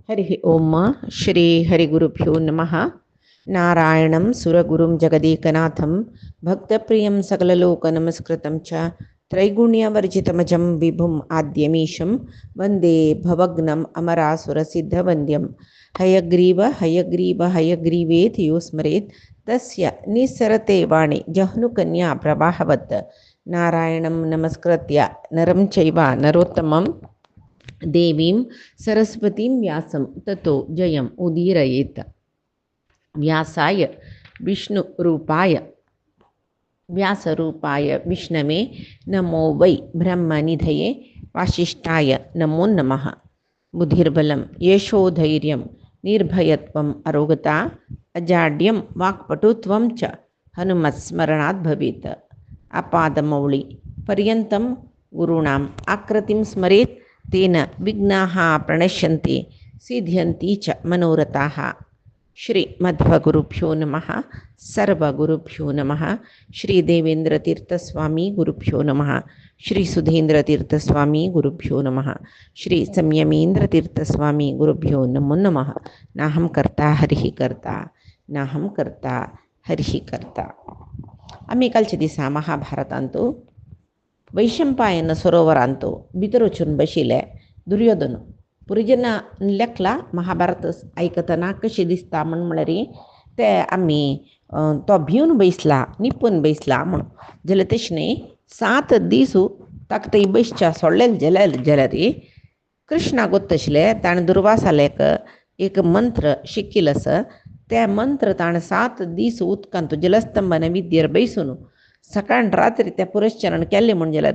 हरि ओम श्री हरिगुरुभ्यो नमः। नारायणं सुरगुरुं जगदेकनाथं भक्तप्रियं सकललोकनमस्कृतं च त्रैगुण्यवर्जितमजं विभुम् आद्यमीशं वन्दे भवग्नम् अमरासुरसिद्धवन्द्यं हयग्रीव हयग्रीव हयग्रीवेति यो स्मरेत् तस्य निस्सरते वाणि जह्नुकन्या प्रवाहवत्। नारायणं नमस्कृत्य नरं चैव नरोत्तमं देवीं सरस्वतीं व्यासं ततो जयम् उदीरयेत्। व्यासाय विष्णुरूपाय व्यासरूपाय विष्णवे नमो वै ब्रह्मनिधये वासिष्ठाय नमो नमः। बुद्धिर्बलं यशोधैर्यं निर्भयत्वम् अरोगता अजाड्यं वाक्पटुत्वं च हनुमत्स्मरणात् भवेत्। अपादमौळि पर्यन्तं गुरूणाम् आकृतिं स्मरेत् तेन विघ्नाः प्रणश्यन्ति सिद्ध्यन्ति च मनोरथाः। श्रीमध्वगुरुभ्यो नमः। सर्वगुरुभ्यो नमः। श्री देवेन्द्रतीर्थस्वामी गुरुभ्यो नमः। श्री सुधीन्द्रतीर्थस्वामी गुरुभ्यो नमः। श्री संयमेन्द्रतीर्थस्वामी गुरुभ्यो नमो नमः। नाहं कर्ता हरिः कर्ता नाहं कर्ता हरिः कर्ता. आम्ही कालच्या दिसा महाभारतांतू वैशंपायन सरोवरांतू भितर वचून बशिले दुर्योधन पुरीजना लेखला महाभारत ऐकतना कशी दिसता म्हळ्यार ते आम्ही तो भिवन बैसला निपून बैसला म्हणून जाल्यार तशें 7 दीस ताका थंय बैसच्या सोडलेले जाल्यार कृष्णा गोत्तशिले ताणें दुर्वासालेक एक मंत्र शिकिल्लो आसा. ते मंत्र ताणें 7 दीस उदकांत जलस्तंभन विद्येर बैसून सकाळ रात्री त्या पुरस्चरण केल्लें म्हण जाल्यार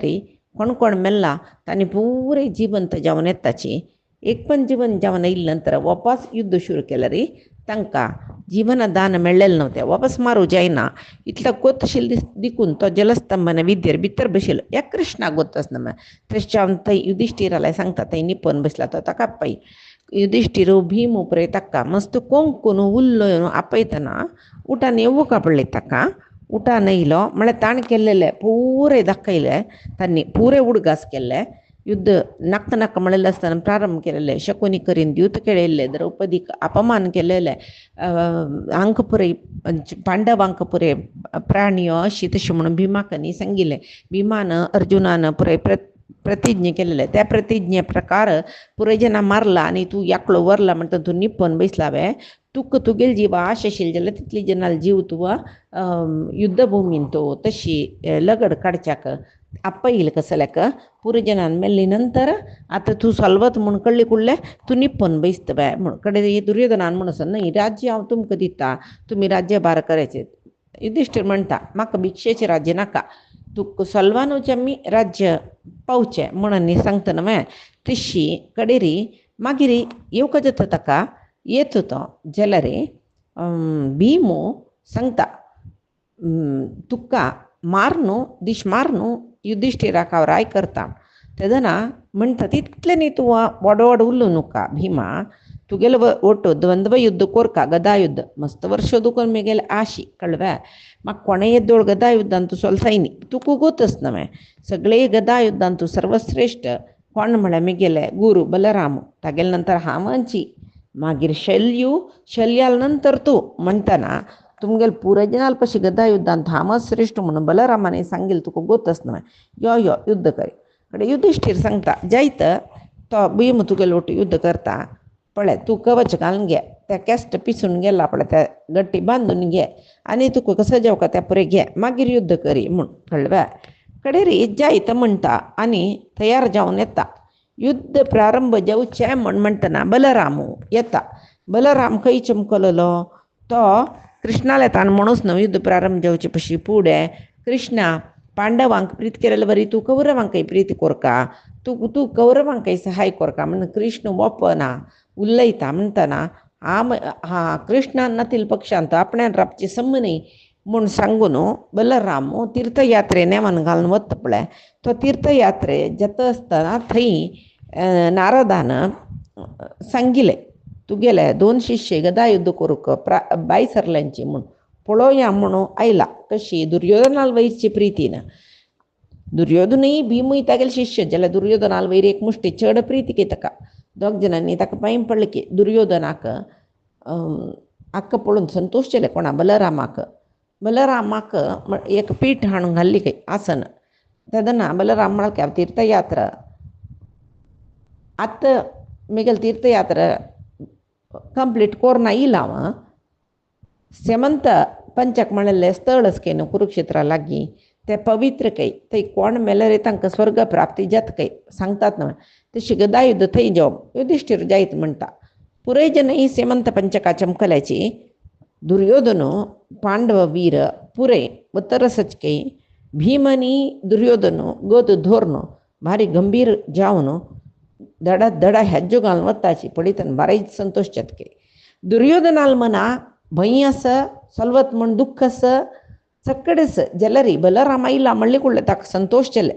कोण कोण मेल्ला तांणी पुरे जिवंत जावन येताची एक पण जीवन जावन येयल्या नंतर वापस युद्ध सुरू केल्यार तांकां जीवनदान मेळ्ळेलें नव्हतें, वापस मारूं जायना. इतलो गोत आशिल्लो देखून तो जलस्तंभन विद्येर भितर बशिल्लो. ह्या कृष्णाक गोत आसना थंयच्यान थंय युधिष्ठिराला सांगता थंय निपन बसला तो ताका पळय युधिष्ठिर भीम उपरे ताका मस्त कोंकून उल्लो आपयतना उठान येवूं कापडले ताका उठान येयलो म्हळ्यार ताणें केल्लेलें पुरे दाखयलें तांणी पुरे उडगास केल्ले. युद्ध नाका नाका म्हणलेलें आसतना प्रारंभ केलेले शकुनी करीन द्यूत केळयल्ले द्रौपदीक अपमान केलेले अंकपुरे पांडवांक पुरे प्राणियो अशी तशी म्हणून भिमाकनी सांगिल्लें. भिमान अर्जुनान पुरे प्रतिज्ञा केलेले त्या प्रतिज्ञे प्रकार पुरे जना मारला आनी तूं एकलो वरला म्हणटा तूं निपन बैसलावे तुगेली जीव आश आशिल्ली जाल्यार तितली जनाल जीव तुवा युद्धभुमीन तो तशी लगड काडच्याक आपयील कसल्याक पुरे जनान मेल्ली नंतर आतां तूं सलवत म्हूण कळ्ळी कुडले तूं निपन बैसतवे म्हूण कडेन दुर्योधनान म्हणून आसा न्ही राज्य हांव तुमकां दिता तुमी राज्यभार करायचे. युधिष्ठीर म्हणटा म्हाका भिक्षेचें राज्य नाका तूं सलवानूच आमी राज्य पावचें म्हणून सांगतना न्हय तशी कडेरी मागीर येवका जाता ताका येतो तो जाल्यार भीमो सांगता तुका मार न्हू दिश मार न्हू युधिष्ठिराक हांव राय करता. तेदना म्हणटा तितलें न्ही तूं व्हड व्हड उल्लू नुका भीमा तुगेलो ओटो द्वंद्व युद्ध कोरका गदा युद्ध मस्त वर्ष दुखून मुगेले आशी कळवे म्हाका कोणेय येदोळ गदा युद्धान तूं सोलताय न्ही तुका गोतच न्हय सगळे गदा युद्धान तूं सर्वश्रेश्ठ कोण म्हळ्यार मुगेले गुरू बलराम तागेले नंतर हांवांची मागीर शल्याल नंतर तूं म्हणटना तुमगेले पुरे जनाल कशी गदा युद्धांत हांवच श्रेश्ठ म्हणून बलरामाने सांगिल्लें तुका गोतच न्हय यो यो युद्ध करी. कडेन युधिष्ठीर सांगता जायत तो भीम तुगेलो ओटो युद्ध करता पळय तूं कवच घालून घे त्या कॅस्ट पिसून गेला पळय त्या गट्टी बांदून घे आनी तुका कसो जेवका त्या पुरे घे मागीर युद्ध करी म्हूण कळ्ळें. कडेरी जायत म्हणटा आनी तयार जावन येता. युद्ध प्रारंभ जावचें म्हण म्हणटना बलराम येता. बलराम खंय चमकलो तो कृष्णाला येता आनी म्हणूच न्हू युद्ध प्रारंभ जावचे पशी फुडें कृष्णा पांडवांक प्रीत केलेले बरी तूं कौरवांकय प्रीती कोरका तूं कौरवांकय सहाय कोरका म्हण कृष्ण ओपना उलयता म्हणटना कृष्णान नातील पक्षांत आपणान रावचे सम न्ही म्हूण सांगून बलराम तीर्थयात्रे नेमान घालून वता पळय तो तीर्थयात्रे जेता आसतना थंय नारदान सांगिल्लें तुगेले 2 शिष्य गदा युद्ध करूंक बाय सरल्यांची म्हूण पळोवया म्हणून आयला. कशी दुर्योधनाल वयरची प्रितीन दुर्योधनूय भीमूय तागेले शिष्य जाल्यार दुर्योधनाल वयर एक मुश्टी चड प्रीती ताका दोग जणांनी ताका पांय पडले दुर्योधनाक आक्क पळोवन संतोश केले कोणा बलरामाक एक पीठ हाडून घाल्ली खंय आसन तेदना बलराम म्हळ्यार तीर्थयात्रा आतां मिगेल तीर्थयात्रा कंप्लीट कोरना ಇಲ್ಲ सेमंत पंचक म्हणले स्थळच काय न्हू कुरुक्षेत्रा लागीं ते पवित्र काय थंय कोण मेल्यार तांकां स्वर्ग प्राप्ती जाता काय सांगतात न्हू तशी गदायुद्ध थंय जावप युधिष्ठीर जायत म्हणटा पुराय जन ही सेमंत पंचका चमकल्याची दुर्योधन पांडव वीर पुरे उत्तरसचके भीमनी दुर्योधन गोद धोरण भारी गंभीर जावन दडा दडा हेज्जो घालून वताची पळयतना बरेच संतोष जातके दुर्योधनाल मना भंय आसा सलवत म्हण दुख्ख आसा चकडस जलरी बलरामा इला म्हणले कुडले ताका संतोष केले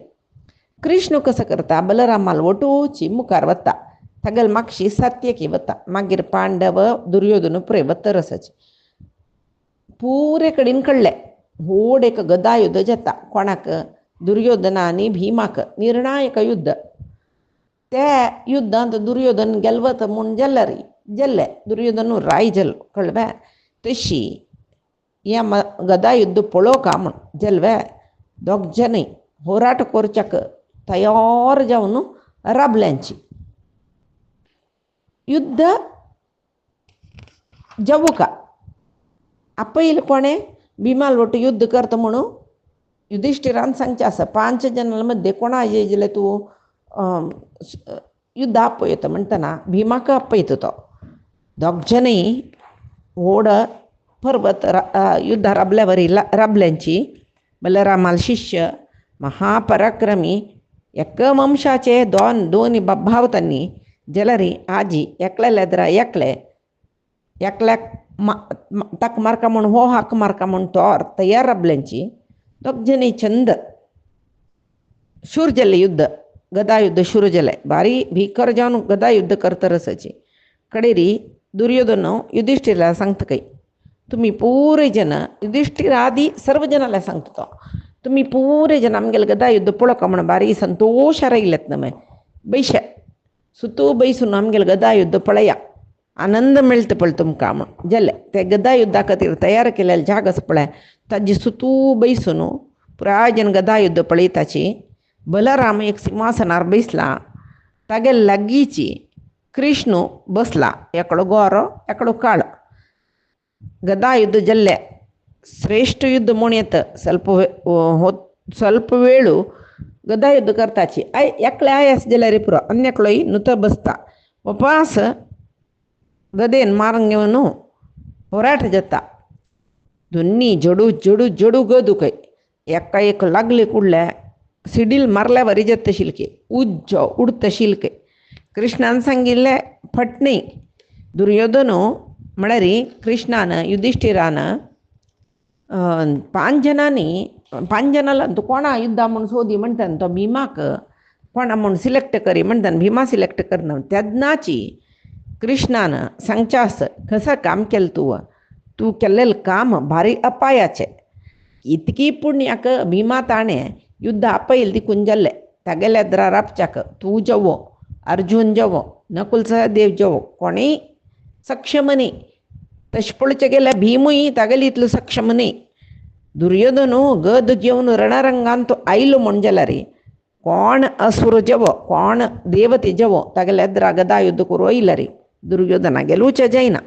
कृष्ण कसं करता बलरामाल वटूची मुखार वता तगल मागशी सात्यकी वता मागीर पांडव दुर्योधन पुरे वतरसाचे पुरे कडेन कळ्ळे व्हड एक गदा युद्ध जाता कोणाक दुर्योधना आनी भीमाक निर्णायक युद्ध त्या युद्धांत दुर्योधन गेलवत म्हूण जाल्ले जाल्ले दुर्योधन राय जालो कळ्ळें तशी या गदा युद्ध पळोवका म्हण जाल्वे दोग जन होराट करच्याक तयार जावन राबल्यांची युद्ध जावूका आपयले कोणे भीमाल वट युद्ध करता म्हणून युधिष्ठिरान सांगचे आसा 5 जनां मध्ये कोणा येयले तूं युद्ध आपयता म्हणटना भीमाक आपयता तो दोग जन व्हड पर्वत युद्ध राबल्या वरी राबल्यांची बलरामाल शिष्य महापराक्रमी एक वंशाचे दोन भावतांनी जलरी आजी एकल्या लेदरा एकल्याक ताक मारका म्हूण हो हाक मारका म्हूण तोर तयार राबल्यांची दोग जन चंद शूर जाल्ले युद्ध गदा युद्ध शुरू जालें भारी भिकर जावन गदा युद्ध करता रसाची कडेरी दुर्योधन युधिष्ठिराला सांगता काय तुम्ही पुरे जन युधिष्ठिर आदी सर्व जनाला सांगता तो तुम्ही पुरे जन आमगेले गदा युद्ध पळोवका म्हण भारी संतोष रायलेत नमे बैश सुतू बैसून आमगेले गदा युद्ध पळया आनंद मेळटा पळय तुमकां म्हण जालें ते गदा युद्धा खातीर तयार केलेले जाग आसा पळय ताजी सुतू बैसून पुराय जन गदा युद्ध पळयताची बलराम एक सिंहासनार बैसला तागे लागींची कृष्ण बसला एकड़ो गोरो एकड़ो काळ गदा युद्ध जाल्ले श्रेष्ठ युद्ध म्हूण येता ಸ್ವಲ್ಪ वेळू गदा युद्ध करताची एकले आयस जाल्यार पुरो अन्यकलोय नुत बसता उपास गदेन मारून घेवन होराट जाता दोन्ही जडू जडू जडू गदू खंय एका एक लागले कुडले सिडील मारल्या वरी जाता शिलके उज्ज उडता शिलके कृष्णान सांगिल्ले फटणी दुर्योधन म्हळ्यार कृष्णान युधिष्ठिरान 5 जनांनी तूं कोणा युद्धा म्हूण सोदी म्हणटान तो भीमाक कोणा म्हूण सिलेक्ट करी म्हणटान भीमा सिलेक्ट करना तेदनाची कृष्णान सांगचे आसा कसं काम केलें तूं केल्लें काम भारी अपायाचें इतकी पुण्याक भीमा ताणें युद्ध आपयलें देखून जाल्लें तागेले येद्रा राबच्याक तूं जवो अर्जुन जवो नकुल सहदेव जवो कोणीय सक्षम न्ही तशें पळोवचें गेल्यार भीमूय तागेले इतलो सक्षम न्ही दुर्योधन गद घेवन रणरंगांत आयलो म्हण जाल्यार कोण असुर जवो कोण देवते जवो तागेले येद्रा गदा युद्ध करूं येयला रे दुर्योधना गेलुचें जायना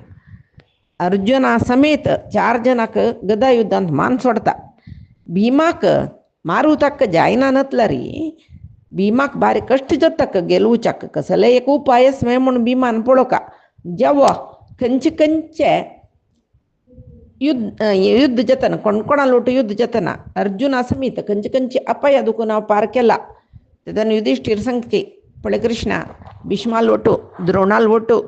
अर्जुना समेत 4 जनाक गदा युद्धांत मान सोडता भीमाक मारू ताका जायना नतला रे भीमाक बारी कश्ट जाता गेलुचाक कसले एक उपायस मेळ म्हूण भीमान पळोवका जेवो खंयचे युद्ध जातना कोणकोणा लोट युद्ध जातना अर्जुना समेत खंयचे अपाय दुखून हांव पार केला तेदन युधिष्ठीर सांगता पळय कृष्णा भीष्माल वटू द्रोणाल वटू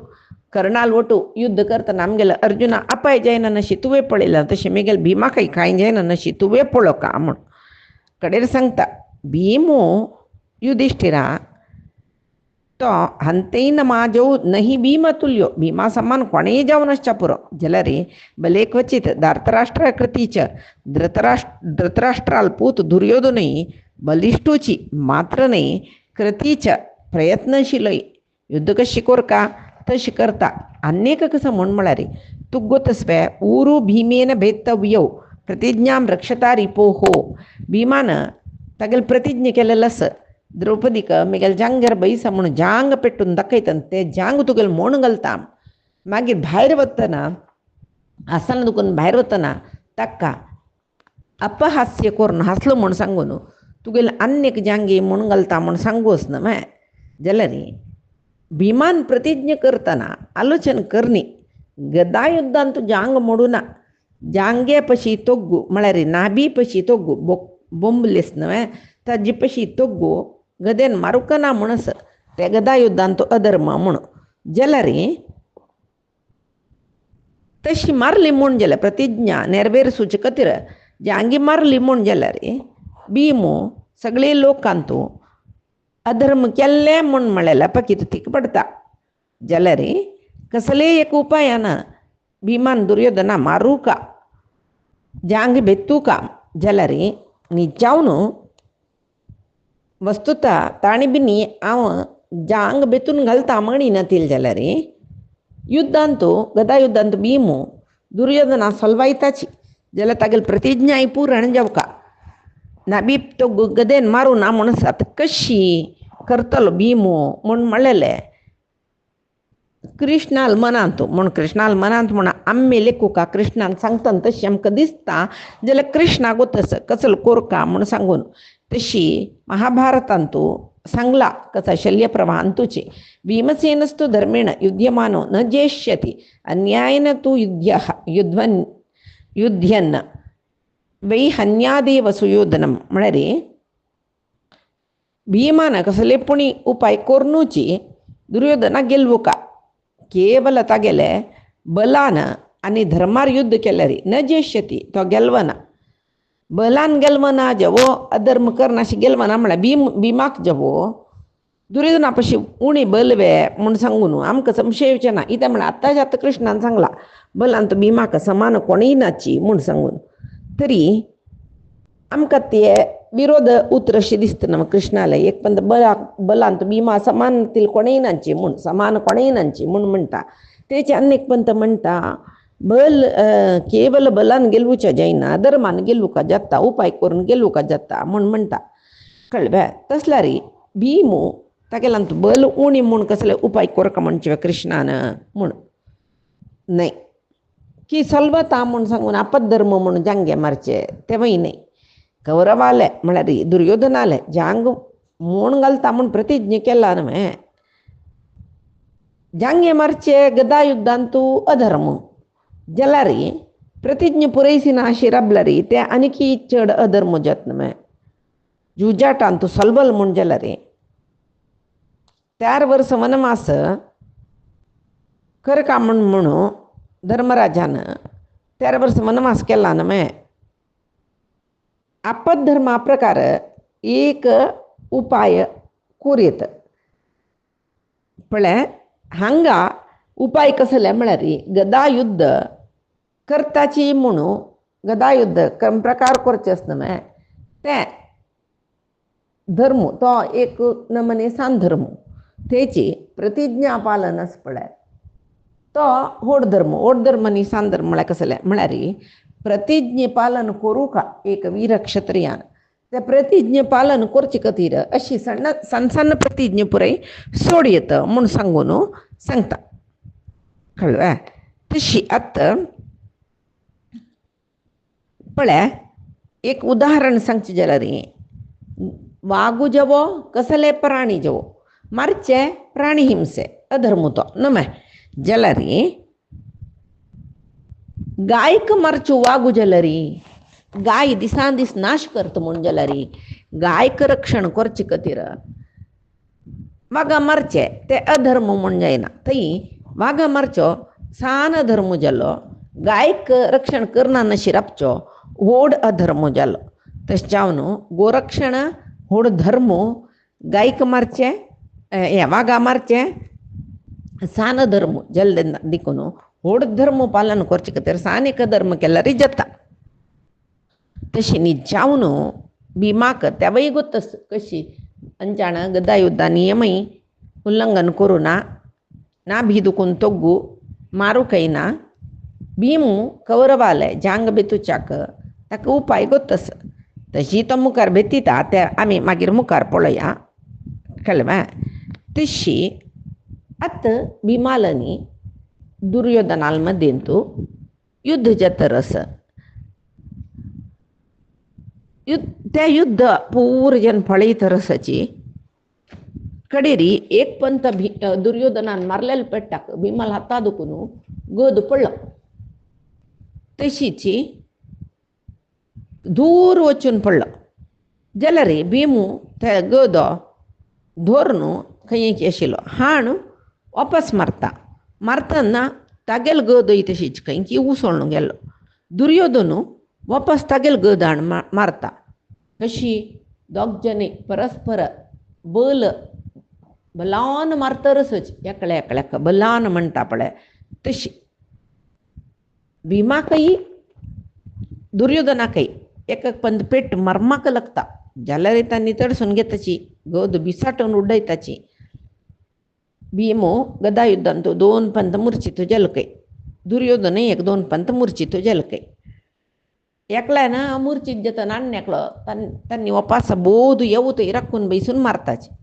कर्णाल वटू युद्ध करतना आमगेले अर्जुना अपाय जायना नशी तुवें पळयलां तशें म्हगेले भीमाकय कांय जायना नशी तुवें पळोवका म्हूण कडेर सांगता भीमो युधिष्ठिरा तो हंतेन माजो नहीं भीम तुल्यो भीमा समान कोणेय जावन आसच्या पुरो जाल्यार भले क्वचित धार्तराष्ट्र कृतीच धृतराष्ट्राल पूत दुर्योधनय बलिष्ठोची मात्र न्ही कृतीच प्रयत्नशीलय युद्ध कशी कोर का तशी करता अनेक कसं म्हण म्हणा रे तू गोतस्वे ऊरू भीमेन भेदव्यव प्रतिज्ञाम रक्षता रिपो हो भीमानं तगेल प्रतिज्ञे केलेलं असं द्रौपदीक मिगेल जांगेर बैसा म्हणून जांग पेटून दाखयतन ते जांग तुगेल म्हण घालता मागीर भायर वतना आसना दुखून भायर वतना ताका अपहास्य करून हासलो म्हूण सांगून तुगेल अन्यक जांगे म्हूण घालता म्हूण सांगूस ना मै जाल्यार भीमान प्रतिज्ञा करतना आलोचन करनी गदा युद्धान तू जांग मोडूना जांगे पशी तोग्गू म्हळ्यार नाभी पशी तोग्गू बोंबलेस न्हय ताजे पशी तोग्गू गदेन मारुकना म्हणस ते गदा युद्धान तो अधर्म म्हूण जाल्यार तशी मारली म्हूण जाल्यार प्रतिज्ञा नेरवेरसूचे खातीर जांगी मारली म्हूण जाल्यार भीमो सगळे लोकांतू अधर्म केल्ले म्हूण म्हळ्यार पकीत थीक पडता जाल्यार कसले एक उपायान भीमान दुर्योधना मारूं का जांग बेतू का जाल्यार निजावन वस्तुता ताणी बिनी हांव जांग बेतून घालता म्हणिना तील जाल्यार युद्धांतू गदा युद्धांत भीमो दुर्योधना सोलवायताची जाल्यार तागेल प्रतिज्ञा पूर्ण जावका नाबी तो गदेन मारू ना म्हूण सात कशी करतलो भीमो म्हूण म्हणलेले कृष्णाल मनांत म्हूण कृष्णाल मनांत म्हूण आम्ही लेखू का कृष्णान सांगता तशी आमकां दिसता जाल्यार कृष्णा गोतस कसलो कोरका म्हूण सांगून तशी महाभारतांतू सांगला कसा शल्यप्रभांतुचे भीमसेनस्तु धर्मेण युध्यमानो न जेष्यति अन्यायेन तु युध्यन् वै हन्यादेव सुयोधनम म्हळ्यार भीमान कसले पुणी उपाय कोरनूची दुर्योधना गेलवू का केवल तागेले बलान आनी धर्मार युद्ध केल्यार न जेष्यति तो गेलवना बलान गेलवना जवो अधर्म करनाशी गेलवना म्हळ्यार भीमाक जवो दुर्योधना पशी उणी बलवे म्हूण सांगून आमकां संशय येवचें ना इता म्हळ्यार आतांच्या आतां कृष्णान सांगला बलान तो भीमाक समान कोणीय नाची म्हूण सांगून तरी आमकां ते विरोध उतर अशें दिसता कृष्णाला एक पण बलांत भीमा समान तील कोणेय नांची म्हूण समान कोणेय नांची म्हूण म्हणटा तेचे अनेक पंत म्हणटा बल केवल बलान गेलवूच्या जायना अधर्मान गेलवूका जाता उपाय करून गेलवूका जाता म्हूण म्हणटा कळ्ळें तसल्यार भीमो तागेलांत बल उणी म्हूण कसले उपाय कोरका म्हणचे कृष्णान म्हूण न्हय की सलवता म्हूण सांगून आपद्धर्म म्हूण जांगे मारचे तेवय न्हय कौरवाले म्हळ्यार दुर्योधनाले जांग म्हूण घालता म्हूण प्रतिज्ञा केला न्हय जांगे मारचे गदा युद्धांतू अधर्म जाल्यार प्रतिज्ञा पुरयसी ना शिराबल्यार ते आनीकी चड अधर्म जात न्हय जुजाटांतू सलबल म्हूण जाल्यार 4 वर्स वनवास करका म्हणून धर्मराजान 4 वर्स वनवास केला न्हय आपद्धर्मा प्रकार एक उपाय कोरयेत पळय हांगा उपाय कसले म्हळ्यार गदा युद्ध करताची म्हणून गदा युद्ध प्रकार करचे न्हय ते धर्म तो एक नमने सांधर्म तेची प्रतिज्ञा पालन आस पळय तो होड धर्म न्ही सांधर्म म्हळ्यार कसले म्हळ्यार प्रतिज्ञे पालन करूं का एक वीर क्षत्रियान ते प्रतिज्ञे पालन करचे खातीर अशी सन्न प्रतिज्ञे पुरय सोडयेत म्हूण सांगून सांगता कळ्ळें तशी आतां पळय एक उदाहरण सांगचें जाल्यार वागू जवो कसले प्राणी जवो मारचे प्राणी हिंसे अधर्म तो न्हय जाल्यार गायक मारच्यो वागू जाल्यार गाय दिसान दीस नाश करता म्हूण जाल्यार गायक रक्षण करचे खातीर वागा मारचे ते अधर्म म्हूण जायना थंय वागा मारचो सान अधर्म जालो गायक रक्षण करना नशी रावचो व्हड अधर्म जालो तशें जावन गोरक्षण व्हड धर्म गायक मारचे वागा मारचे सान धर्म जल्द देखून व्हड धर्म पालन करचे खातीर सान एक धर्म केल्यार जाता तशी न्ही जावन भीमाक तेवय गोतस कशी अंजाण गदा युद्धा नियमय उल्लंघन करू ना भिदुकून तोग्गू मारू कैना भीमू कौरवालय जांग बेतुच्याक ताका उपाय गोतस तशी तो मुखार बेतिता ते आमी मागीर मुखार पळोवया कळ्ळें तशी आतां भीमालनी दुर्योधनाल मध्येंतू युद्ध जातरस त्या युद्ध पूर्जन पळयतरसची कडेरी एक पंत दुर्योधनान मारलेले पेट्टाक भीमाल हाता दुखून गोद पडलो तशीची दूर वचून पडलो जाल्यार भीमू त्या गोदो धोरून खंयची आशिल्लो हाण वापस मारतना तागेल गोदय तशीच खंयची उसळून गेलो दुर्योधनू वापस तागेल गोद हाण मारता कशी दोग जने परस्पर बल बलान मारतरसच एकल्याक बलान म्हणटा पळय तशी भीमाकय दुर्योधनाकय एक पंद पेट मर्माक लागता जाल्यार तांणी तडसून घेताची गोद बिसाटून उडयताची भीमो गदा युद्धांत 2 पंत मुर्चितो जलकय दुर्योधनय 1-2 पंत मुर्चितो जलकय एकल्यान मुर्चित जत नाण्यकलो तांणी वापस बोध येवत इराकून बैसून मारताचे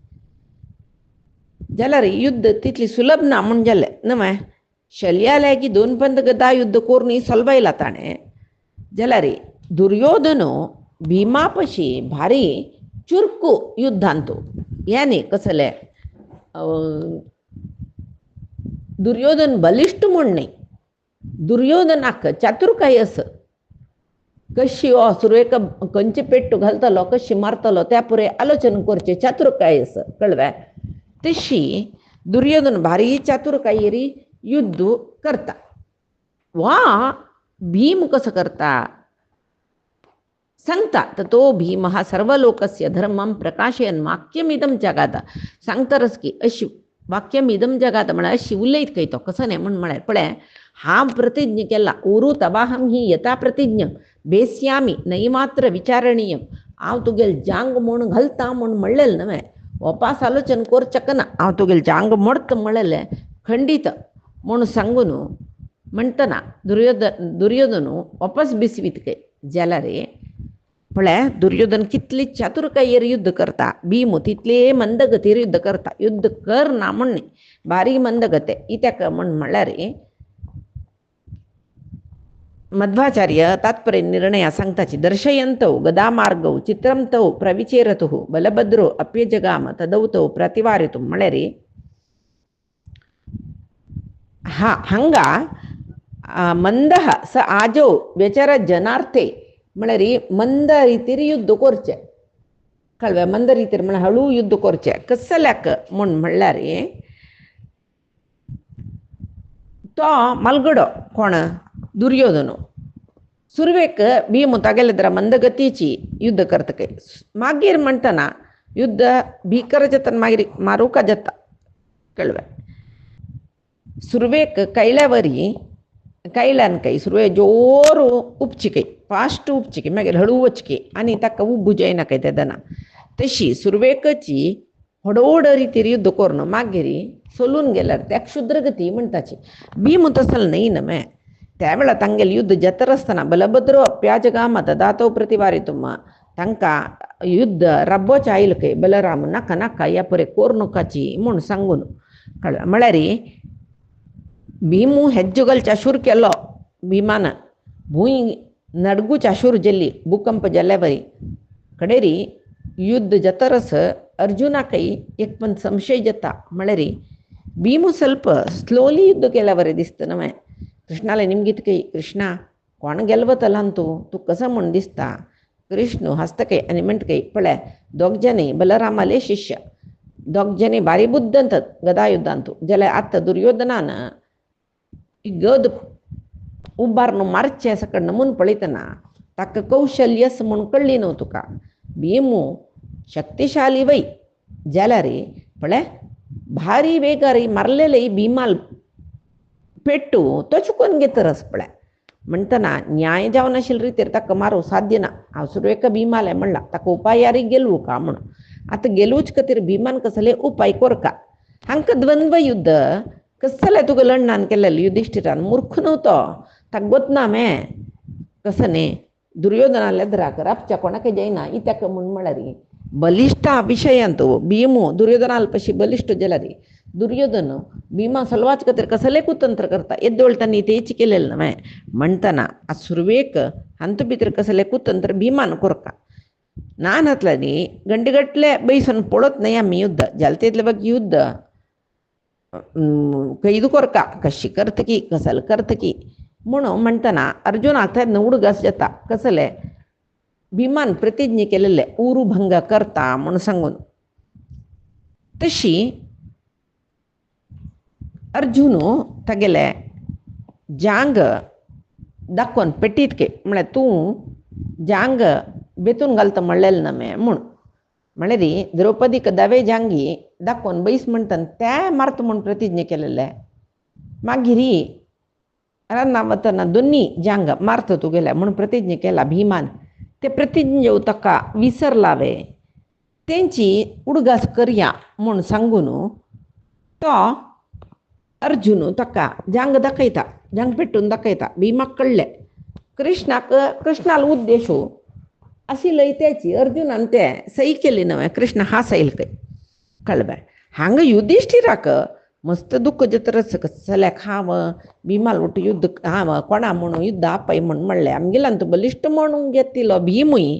जाल्यार युद्ध तितली सुलभ ना म्हूण जालें न्हय शल्याले की 2 पंत गदा युद्ध कोरून सोलवायला ताणें जाल्यार दुर्योधनो भीमा पशी भारी चुरकू युद्धांत याने कसले दुर्योधन बलिष्ठ म्हूण न्ही दुर्योधनाक चातुर्काय आस कशी हो सुरवेक खंयचे पेट्टू घालतलो कशी मारतलो त्या पुरे आलोचना करचे चातुर्काय आस कळ्ळें तशी दुर्योधन भारी चातुर्कायेरी युद्ध करता वा भीम कसं करता सांगता तर तो भीम हा सर्वलोकस्य धर्मं प्रकाशयन वाक्यमिदं जगात सांगतारच की अशी वाक्यमिदं जगात म्हळ्यार अशी उलयत खंय तो कसं न्ही म्हूण म्हळ्यार पळय हांव प्रतिज्ञ केला उरू तवाहम ही यथा प्रतिज्ञ बेस्यामी नई मात्र विचारणीयम हांव तुगेल जांग म्हूण घालता म्हूण म्हणलेलें न्हय वापस आलोचन करचें ना हांव तुगेल जांग मोडत म्हणलेलें खंडीत म्हूण सांगून म्हणटना दुर्योधनू वापस बिस्वीत कय जाल्यार पळय दुर्योधन कितली चातुर्कायेर युद्ध करता भीम तितले मंदगतीर युद्ध करता युद्ध करना म्हण न्ही भारी मंदगते इत्याक म्हळ्यार मध्वाचार्य तात्पर्य निर्णया सांगताची दर्शयंतौ गदामार्गौ चित्रं तौ प्रविचेरतु बलभद्रो अप्यजगाम तदौतौ प्रतिवारितु म्हळ्यार हंगा मंदह स आजो व्यचर जनार्थे म्हळ्यार मंद रितीर युद्ध करचें कळ्ळें मंद रितीर म्हळ्यार हळू युद्ध करचें कसल्याक म्हूण म्हणल्यार तो मलगडो कोण दुर्योधन सुरवेक भीम तागेले मंदगतीची युद्ध करता मागीर म्हणटना युद्ध भीकर जाता मागीर मारूका जाता कळ्ळें सुरवेक कैल्यावरी कैल्यान कೈ सुरवे जोर उपचिके फास्ट उपचिके मागीर हळू वचके आनी ताका उब्ब जायना कೈ तेदना तशी सुरवेकची हडोड रितीर युद्ध करून मागीर सोलून गेल्यार त्या क्षुद्रगती म्हणटाची भीम तसल न्हय न्हय त्या वेळा तांगेले युद्ध जातर आसतना बलभद्रो अप्याजगाम तदातो प्रतिवारितुम तांकां युद्ध राबोवचें आयलें खंय बलराम नाका नाका ह्या परे कोरनुकाची म्हूण सांगून कळ्ळें म्हळ्यार भीमू हेज्जो चाशूर केलो भीमान भूंय नडगू चाशूर जेल्ली भूकंप जाल्ल्या वरी कडेरी युद्ध जातरस अर्जुनाकय एक पण संशय जाता म्हळ्यार भीमू ಸ್ವಲ್ಪ स्लोली युद्ध केल्या वरें दिसता न्हय कृष्णाला निमगीत कೈ कृष्णा कोण गेलवतला तू कसं म्हूण दिसता कृष्ण हस्तकೈ आनी म्हणटकೈ पळय दोग जने बलरामाले शिष्य दोग जने भारी बुद्दंत गदा युद्धांत जाल्यार आतां दुर्योधनान गद उबारून मारचें सकड नमून पळयतना ताका कौशल्यस म्हूण कळ्ळी न्हू तुका भीमू शक्तिशाली वय जाल्यार पळय भारी वेगार मारलेले भीमाल पेट्टू तो चुकून घेतरस पळय म्हणटना न्याय जावन आशिल्ले रितीर ताका मारूं साध्य ना हांव सुरवेक भीमाले म्हणला ताका उपायारी गेलवू का म्हूण आतां गेलूच खातीर भीमान कसले उपाय करका हांकां द्वंद्व युद्ध कसले तुका लढणान केलेलें युधिष्ठिरान मूर्ख नव्हतो ताका गोतना मे कसं न्ही दुर्योधनाले धराक रापच्या कोणाक जायना इत्याक म्हूण म्हळ्यार बलिश्ठा विशयांत भीमू दुर्योधनाल पशी बलिश्ठ जाला रे दुर्योधन भीमा सलवाच खातीर कसले कुतंत्र करता एद्दोळ तांणी तेच केलेलें न्हय म्हणटना आ सुरवेक हांतू भितर कसले कुतंत्र भीमान कोरका नान हातलांनी गंटेगटले बैसून पडत नाही आमी युद्ध जालें तितले ಬಗ್ಗೆ युद्ध ಇದು ಕೊರಕ कशी करतकी कसल करतकी म्हणून म्हणटना अर्जुन हातान उडगास जाता कसले भीमान प्रतिज्ञे केलेले उरू भंग करता म्हणून सांगून तशी अर्जुन तागेले जांग दाखोवन पेटीतके म्हळ्यार तूं जांग बेतून घालता म्हणलेलें नमे म्हूण म्हळ्यार द्रौपदीक दावे जांगी दाखोवन बैस म्हणटना ते मारता म्हूण प्रतिज्ञे केलेले मागीर रान्ना वतना दोनी जांग मारता तुगेले म्हणून प्रतिज्ञे केला भीमान ते प्रतिज्ञे ताका विसरलावे तेंची उडगास करया म्हूण सांगून तो अर्जुन ताका जांग दाखयता जांग पेटून दाखयता भीमाक कळ्ळें कृष्णाल उद्देशू अशी लयत्याची अर्जुनान ते सही केली न्हय कृष्ण हा सैल खंय कळबे हांगा युधिष्ठिराक मस्त दुःख जत्रच चल्याक हांव भीमाल उठ युद्ध हांव कोणा म्हणून युद्ध आपय म्हूण म्हणलें आमगेल्यान तूं बलिश्ट म्हणून घेतिलो भीमूय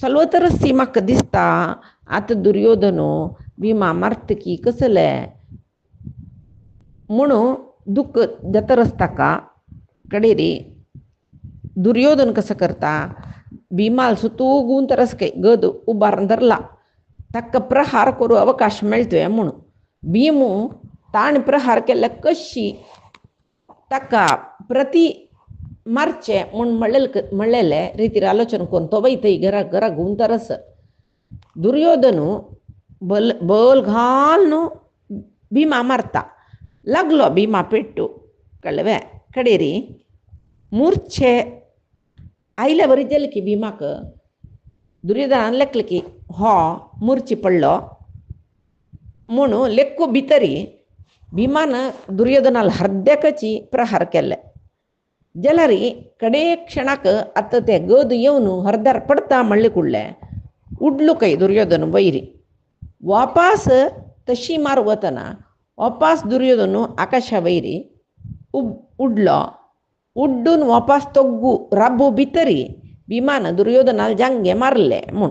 सलवतरसी म्हाका दिसता आतां दुर्योधनो भीमा मारतकी कसले म्हणून दुःख जतरस ताका कडेरी दुर्योधन कसं करता भीमाल सुतूगून तरस काही गद उबारून धरला ताका प्रहार करू अवकाश मेळतोय म्हणून भीमू ताण प्रहार केल्या कशी ताका प्रति मारचे म्हणून म्हणलेले रितीर आलोचन करून तो बाई थंय घरा घुवन तरस दुर्योधनू बल घाल न्हू भीमा मारता लागलो भीमा पेट्टू कळवे कडेरी मूर्छे आयल्या बरी जालें की भीमाक दुर्योधनान लेखलें की हो मूर्छी पडलो म्हणून लेक्को भितरी भीमान दुर्योधनाल हर्द्याकची प्रहार केले जाल्यार कडे क्षणाक आतां ते गद येवन हर्द्यार पडता म्हणले कुडले उडलो काय दुर्योधन वैरी वापास तशी मार वतना वापास दुर्योधन आकाशा वैरी उडलो उड्डून वापास तोग्गू राबू भितरी भीमान दुर्योधनाल जांगे मारले म्हूण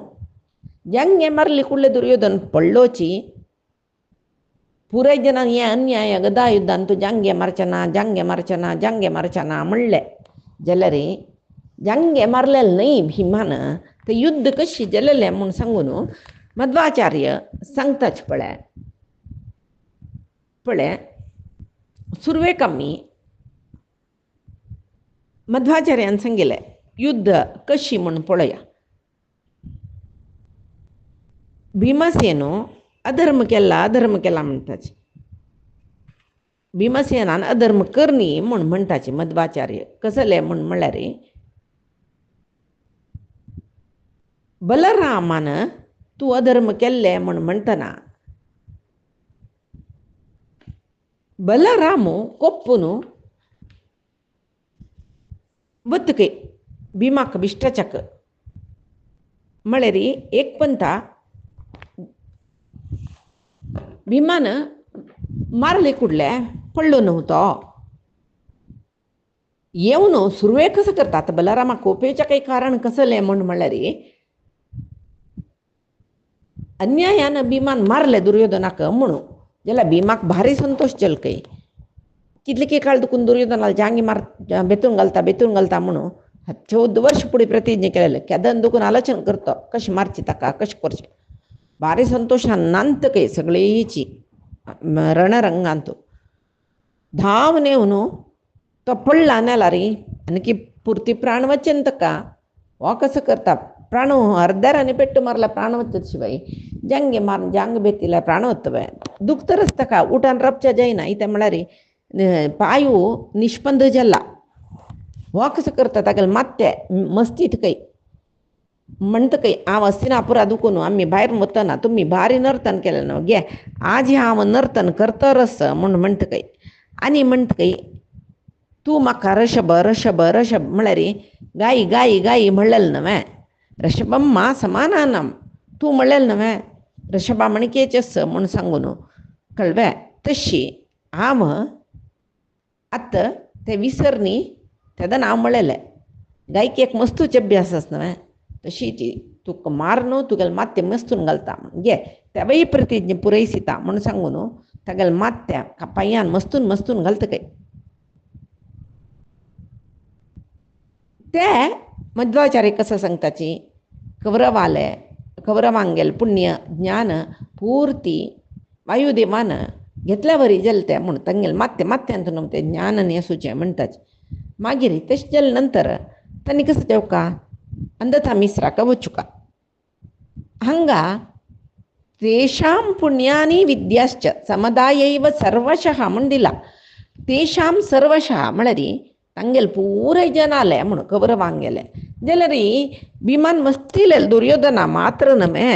जांगे मारली कुडले दुर्योधन पडलोची पुराय जनान हे अन्याय गदा युद्धान तूं जांगे मारचना म्हणले जाल्यार जांगे मारलेले न्हय भीमान ते युद्ध कशी जालेलें म्हूण सांगून मध्वाचार्य सांगताच पळय सुरवेक आमी मध्वाचार्यान सांगिल्लें युद्ध कशी म्हूण पळया भीमसेनो अधर्म केला म्हणटाचे भीमसेनान अधर्म करनी म्हूण म्हणटाचे मध्वाचार्य कसले म्हूण म्हळ्यार बलरामान तूं अधर्म केल्ले म्हूण म्हणटना बलरामू कोप्पून वतके भीमाक बिश्टाचक म्हळ्यार एक पंथा भीमान मारले कुडले पडलो नव्हतो येवन सुरवे कसं करतात बलरामा कोपेच्या काही कारण कसले म्हूण म्हळ्यार अन्यायान भीमान मारले दुर्योधनाक म्हणून जाल्यार भीमाक भारी संतोष जालो खंय कितले की काळ दुखून दुर्योधनाला जांगी बेतून घालता म्हणून 14 वर्ष पुढे प्रतिज्ञा केलेले केदन दुखून आलोचन करता कशें मारची ताका कशें करचें भारी संतोषान नांत खंय सगळीची रणरंगांत धांवन येवन तो पडला नेल्यार आनी पुर्ती प्राण वचन ताका हो कसो करता प्राण अर्द्यारांनी पेट्टू मारला प्राण वचत शिवाय जांगे मारून जांग बेतिला प्राण वतवे दुख तरच ताका उठान रपच्या जायना इथे म्हळ्यार पायू निष्पंद जाला हो कसो करता ताका मात्ते मस्तीत खंय म्हणतं काही हांव असतना पुरा दुखून आम्ही बाहेर वतना तुम्ही भारी नर्तन केलें न्हू गे आज हे हांव नर्तन करतरच म्हूण म्हणटा काही आनी म्हणटा काही तूं म्हाका रशभ रशभ रशभ म्हळ्यार गायी गायी गायी म्हणलेलें न्हवें रशभम्मा समानानम तूं म्हणलेलें न्हवें रशभा मणकेचेस म्हूण सांगून कळ्ळें तशी हांव आतां तें विसरनी तेदन हांव म्हणलेलें गायकेक मस्तूच अभ्यास आसा न्हवें तशी ती तुका मार न्हू तुगेलें माथ्या मस्तून घालता गे तेवय प्रतिज्ञा पुरयसिता म्हूण सांगून तागेलें माथ्या पांयान मस्तून मस्तून घालता काय ते मध्वाचार्य कसं सांगताची कौरवांगेल पुण्य ज्ञान पूर्ती वायुदेवान घेतल्या वरी जलते म्हूण तांगेल माथ्या माथ्यांत न्हू ते ज्ञान नेसूचें म्हणटाच मागीर तशें जाले नंतर तांणी कसं तेवका अंधता मिश्राक वचुका हांगा तेषां पुण्यानी विद्याश्च समुदायैव सर्वशः म्हूण दिला तेषां सर्वशः म्हळ्यार तांगेल पुराय जनाले म्हूण कौरवांगेले जाल्यार भिमान मस्तिले दुर्योधना मात्र न्हवे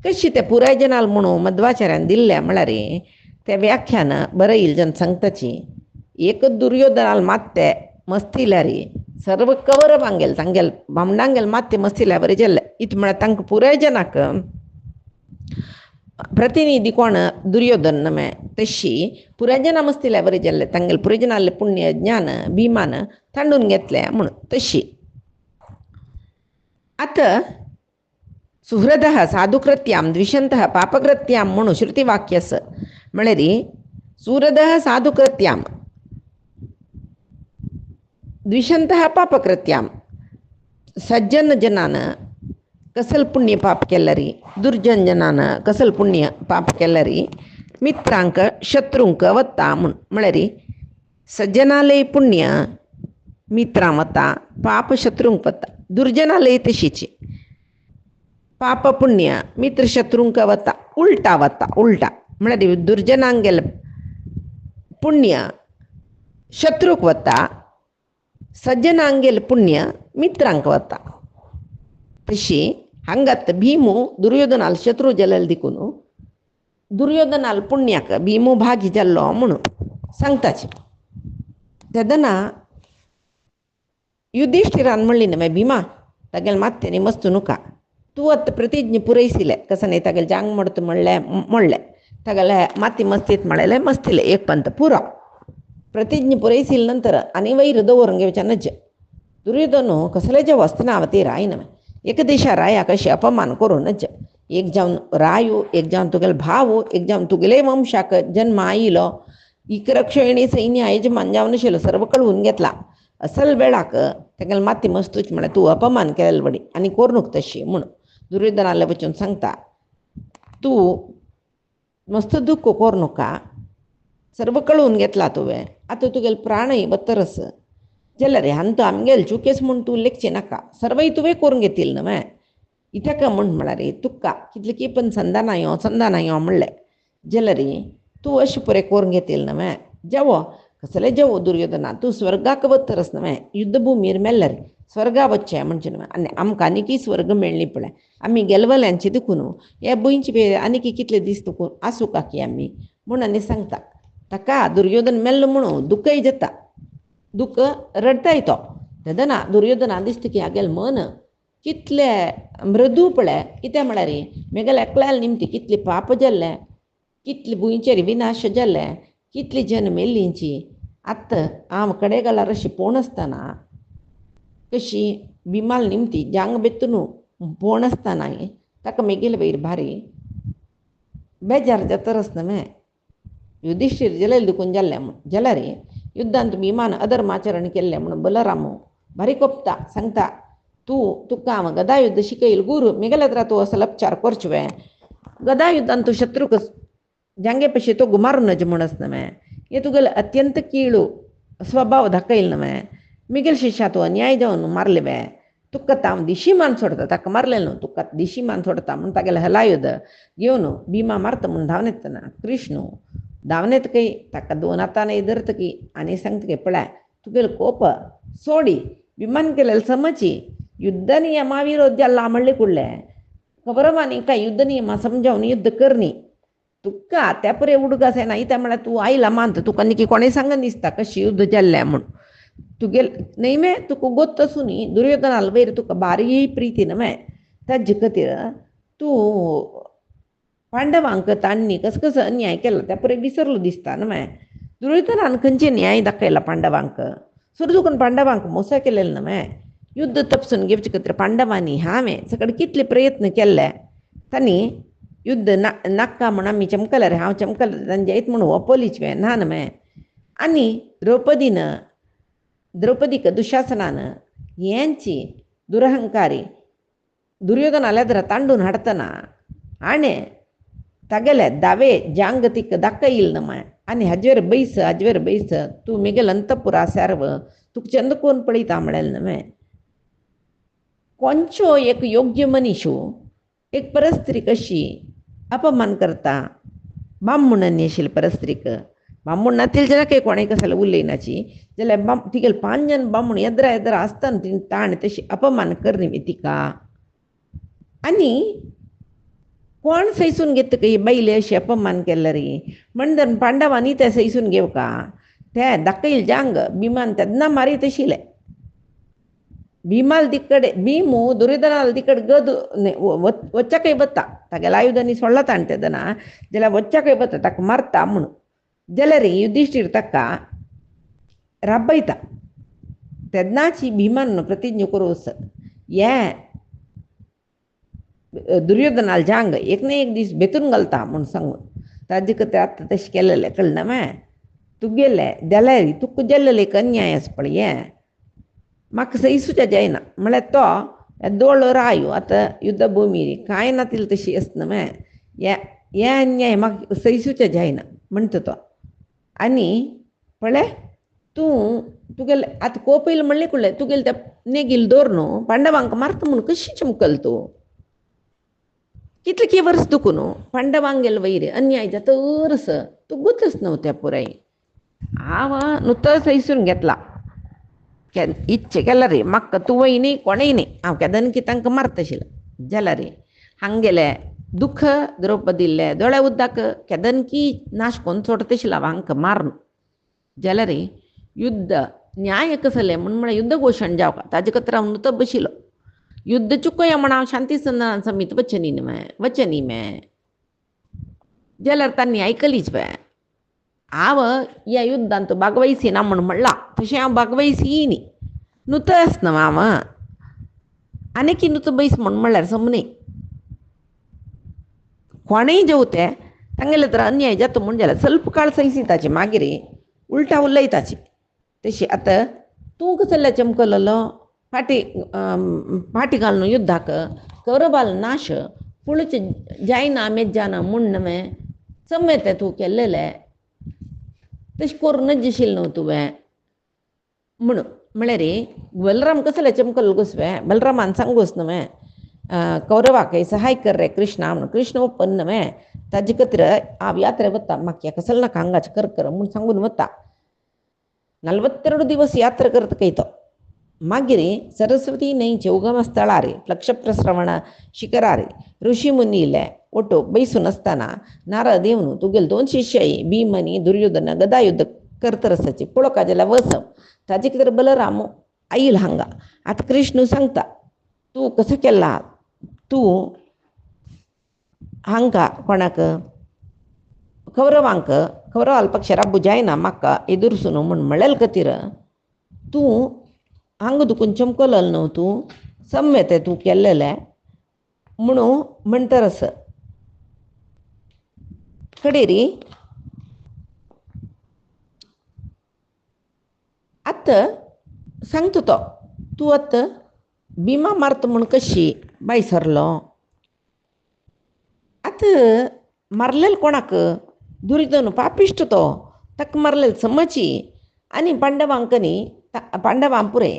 कशी ते पुराय जनाल म्हणून मध्वाचार्यान दिल्ले म्हळ्यार ते व्याख्यान बरयिल्लें जन सांगताची एक दुर्योधनाल मात्ते मस्तिल्यार सर्व कौरवांगेल तांगेल बामणांगेल मात्ते मस्तिल्या बरें जाल्ले इत म्हळ्यार तांकां पुराय जनाक प्रतिनिधी कोण दुर्योधन न्हवे तशी पुराय जना मस्तिल्या बरें जाल्ले तांगेल पुराय जनाले पुण्य ज्ञान भिमान तांडून घेतले म्हूण तशी आतां सुहृदः साधुकृत्यां द्विषन्तः पापकृत्यां म्हणून श्रुतिवाक्यस म्हळ्यार सुहृदः साधुकृत्यां द्विषन्तः पापकृत्यां सज्जन जनान कसल पुण्य पाप केल्यार दुर्जन जनान कसल पुण्य पाप केल्यार मित्रांक शत्रूंक वता म्हळ्यार सज्जनालय पुण्य मित्रां वता पाप शत्रूंक वता दुर्जनालय तशीच पाप पुण्य मित्र शत्रूंक वता उलटा म्हळ्यार दुर्जनांगेल पुण्य शत्रूक वता सज्जनांगेल पुण्य मित्रांक वता तशी हांगात भिमू दुर्योधनाल शत्रू जालेले देखून दुर्योधनाल पुण्याक भिमू भागी जाल्लो म्हणून सांगताचे तेदना युधिष्ठिरान म्हणली न्हय भिमा तागेल मात्यानी मस्त नुका तूं आतां प्रतिज्ञ पुरयसिले कसं न्ही तागेले जांग मोडत म्हणलें तागेले माती मस्तीत म्हळेलें मस्तिले एक पंत पुरो प्रतिज्ञ पुरयसिले नंतर आनी वयर दवरून घेवचें नज दुर्योधन कसलेचे वस्तना ती राय न्हय एक दिशा राया कशी अपमान करून नज एक जावन रायू एक जावन तुगेलो भाव एक जावन तुगेले वंशाक जन्म आयिलो इकरक्षयणी सैन्य यजमान जावन आशिल्लो सर्व कळवून घेतला असल वेळाक तागेले माती मस्तूच म्हळ्यार तूं अपमान केलें वडी आनी कोरनूक तशी म्हूण दुर्योधनाले वचून सांगता तूं मस्त दुख्ख कोरनुका सर्व कळवून घेतला तुवें आतां तुगेले प्राणय बत्तरस जाल्यार हांतू आमगेल चुकेस म्हूण तूं लेखचें नाका सर्वय तुवें करून घेतिल्लें न्हय इतका म्हळ्यार तुका कितले की पण संदाना यो म्हणलें जाल्यार तूं अशें पुरें करून घेतिल्लें न्हय जेवो कसलें जेवो दुर्योधना तूं स्वर्गाक वतरस न्हय युद्धभुमीर मेल्ल्यार स्वर्गा वच्चें म्हणचें न्हय आनी आमकां आनीकय स्वर्ग मेळ्ळी पळय आमी गेलवल्यांची देखून हे बुंयचे बी आनीक कितले दीस देखून आसूं काकी आमी म्हूण आनी सांगता ताका दुर्योधन मेल्लो म्हणून दुखय जाता दुख रडताय तो तेदना दुर्योधना दिसता की हागेल मन कितले मृदू पळय कितें म्हळ्यार मेगेल एकल्याल निमती कितली पाप जाल्ले कितले बुंयचेर विनाश जाल्ले कितली जन मेल्लींची आतां हांव कडेगालार अशी पळोवन आसतना कशी बिमाल निमती जांग बेतून पळोवन आसतना ताका मेगेल वयर भारी बेजार जातरच न्हय युधिष्ठीर जालेले देखून जाल्ले म्हूण जाल्यार युद्धांत भिमान अधर्माचरण केल्लें म्हणून बलरामू भारी कोपता सांगता तुका हांव गदा युद्ध शिकयल गुरू मेगेल्या तर तूं असो उपचार करचें गदा युद्धांत तूं शत्रूक जांगे पशी तो गुमारून नज म्हणस न्हय हे तुगेले अत्यंत कीळू स्वभाव दाखयल न्हय मेगेल शिश्या तूं अन्याय जावन मारले तुका हांव दिशी मान सोडता ताका मारलें न्हू तुका दिशी मान सोडता म्हूण तागेलें हलायुध घेवन भिमा मारता म्हूण धांवन येतना कृष्ण धांवन येतकी ताका दोन हातान धरतकी आनी सांगतकी पळय तुगेलो कोप सोडी भिमान केलेलो समची युद्ध नियमाविरोध जाल्ला म्हणले कुडले खबर मानी काय युद्ध नियमा समजावून युद्ध करणी तुका त्या परे उडगासे नाही त्यामुळे तू आईला मानत तुका निकी कोणी सांग दिसता कशी युद्ध जाल्ल्या म्हणून तुगे नाही मे तुका गोत्त सुनी दुर्योधनाला वैर तुका बारी प्रीतीन मे ताजे खातीर तू पांडवांक तांणी कसं अन्याय केला त्या परे विसरलो दिसता ना माय दुर्योधनान खंयचे न्याय दाखयला पांडवांक सुरदुकन पांडवांक मोसा केलेलं ना माय युद्ध तपसून घेवचे खातीर पांडवांनी हांवें सकड कितले प्रयत्न केल्ले तांणी युद्ध नाका म्हण आमी चमकला रे हांव चमकला तांचे येत म्हणून ओपोलीच वे ना माय आनी द्रौपदीक दुशासनान यांची दुरहंकारी दुर्योधनाला एदर तांडून हाडतना आणे तागेले दावे जांग तिक दाखयिल माय आनी हाजेर बैस तूं मेगेल अंतपुरा सर्व तुका चंद कोण पळयता म्हणलें न्हय कोणचो एक योग्य मनीशू एक परस्त्री कशी अपमान करता बामणनी आशिल्ली परस्त्रीक बामण नातील जाल्यार काही कोणें कसले उलयनाची जाल्यार तिगेले 5 जण बामण येद्रा आसतना तिणी ताण तशी अपमान करनी तिका आनी कोण सैसून घेत काही बैले अशी अपमान केला रे म्हणून पांडवांनी ते सैसून घेव का ते दाखयल जांग भीमान तेन्ना मारीत आशिल्ले भीमाल तिकडे भीमू दुर्योधनाला तिकडे गद वच्चाकय बत्ता तागेल्या आयुधांनी सोडला ताण तेदना जाल्यार वच्चाकय बत्ता ताका मारता म्हणून जाल्यार युधिष्ठीर ताका राबयता तेन्नाची भीमान प्रतिज्ञा करूस हे दुर्योधनाला जांग एक ना एक दीस बेतून घालता म्हणून सांगून ताजे खातीर आतां तशें केलेलें कळना माय तुगेले जाल्यार तुका जेल्लेले एक अन्याय आसा पळय हें म्हाका सैसूचें जायना म्हळ्यार तो दोळ रायो आतां युद्ध भुमीर कांय ना तिल तशी आसना माय हे अन्याय म्हाका सैसूचें जायना म्हणटा तो आनी पळय तूं तुगेले आतां कोपयल म्हणलें कुडलें तुगेले त्या नेगील दोर न्हू पांडवांक मारता म्हणून कशी चमकल तूं कितले वर्स तुका न्हू पांडवांक गेले वैर अन्याय जाता अरस तूं गुतच न्हू त्या पुराय हांव नुतो सैसून घेतला इच्छे केला रे म्हाका तूं वयनी कोणेय न्ही हांव केदन की तांकां मारता आशिल्लें जाल्यार रे हांगेले दुख द्रौपदीले दोळ्या उद्दाक केदन की नाश कोन्न सोडता आशिल्लो हांकां मारन जाल्यार रे युद्ध न्याय कसलें म्हळ्यार युद्ध घोशण जावका ताजे खातीर हांव नुतो बशिल्लो युद्ध चुकया म्हण हांव शांती समीत वचनी मैं जाल्यार तांणी आयकलीच पळय हांव ह्या युद्धांत भागवयसी ना म्हूण म्हणलां तशें हांव भागवयसी न्ही नुतो आसना हांव आनी नुतो बैस म्हणल्यार समनी कोणेय जेवते तांगेले तर अन्याय जाता म्हूण जाल्यार ಸ್ವಲ್ಪ काळ सैसिताची मागीर उलटा उलयताची तशी आतां तूं कसले चमकलो फाटी घालून युद्धाक कौरवाल नाश पुळचे जायना मेज्जाना म्हूण न्हय समेत तूं केल्लेले तशें करून नजिशील न्हू तुवें म्हणून म्हळ्यार रे बलराम कसले चमकलो गोसवे बलरामान सांगोस न्हय कौरवाक सहाय कर रे कृष्णा म्हणून कृष्ण ओपन न्हय ताजे खातीर हांव यात्रे वता म्हाका ह्या कसले नाका हांगाचे कर म्हूण सांगून वता 42 दिवस यात्रा करता काय तो मागीर सरस्वती न्हंयचे उगम स्थळार लक्षप्रश्रवण शिखरार ऋषी मुनीले ओटो बैसून आसतना नारद येवन तुगेले 2 शिष्य भीम आनी दुर्योधन गदा युद्ध करता आसाची पळोवका जाल्यार वचप ताजे खातीर बलराम आईल हांगा आतां कृष्ण सांगता तूं कसो केला तूं हांकां कोणाक कौरवाल पक्ष राबू जायना म्हाका एदुरसून म्हूण म्हणलेले खातीर तूं हांगा दुखून चमकलो न्हू तूं सम्यते तूं केल्लेलें म्हणून म्हणटर आस कडेरी आतां सांगता तो तूं आतां भीमा मारता म्हूण कशी बाय सरलो आतां मारलेले कोणाक दुर्योधन पापिश्ट तो ताका मारलेले समची आनी पांडवांक न्ही पांडवां पुरे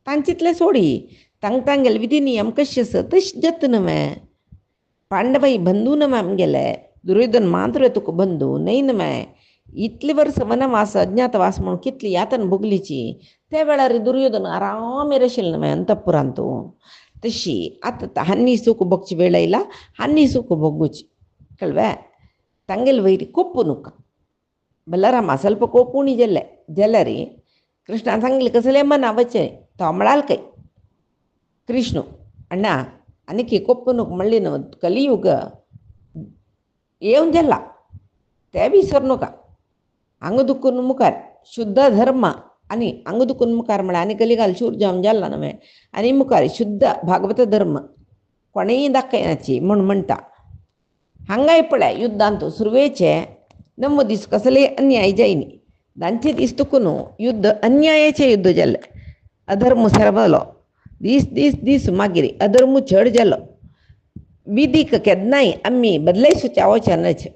तांचितले सोडी तांगेले विधी नियम कशे आसा तशें जाता न्हय पांडवाई बंधू न्हय आमगेले दुर्योधन मात्र तुका बंधू न्हय न्हय इतले वर्स वनवास अज्ञातवास म्हणून कितली यातन भोगलीची त्या वेळार दुर्योधन आराम येरशिल नव्हे अंतपुरांतू तशी आता हन्नी सूಕು बगची वेळ ಇಲ್ಲ हन्नी सूಕು ಬೊಗ್ಗುಚಿ ಕಳ್ವೆ ತಂಗೆಲ್ ವೈರಿ ಕೊಪ್ಪು ನುಕ್ಕ ಬಲ್ಲರಾಮ ಸ್ವಲ್ಪ ಕೋಪುಣಿ ಜಲ್ಲರಿ ಕೃಷ್ಣ ತಂಗಿಲ್ ಕಸಲೆಮ್ಮನ ಅವಚ್ಚೆ ತಮಳಾಲ್ ಕೈ कृष्ण अण्णा आणखी कोप्पनूक मళ్ళీ कलियुग येऊन गेला त्या विसरू नका अंगदुखून मुखार शुद्ध धर्म आणि अंगदुखून मुखार म्हणा आणि कलिगाल शूर जाम जाल्ला नव्हे आणि मुखार शुद्ध भागवत धर्म कोणीही दाखयनाची म्हणून म्हणता हांगाय पळय युद्ध अंतू सुरवेचे ನಮ್ಮ दिस कसले अन्याय जायनी दांचे दिस तुकून युद्ध अन्यायाचे युद्ध जाल्ले अधर्म सरबलो दीस मागिरी अधर्म चढ जालो विधीक केदनाय आम्ही बदलायसूचे आवश्यक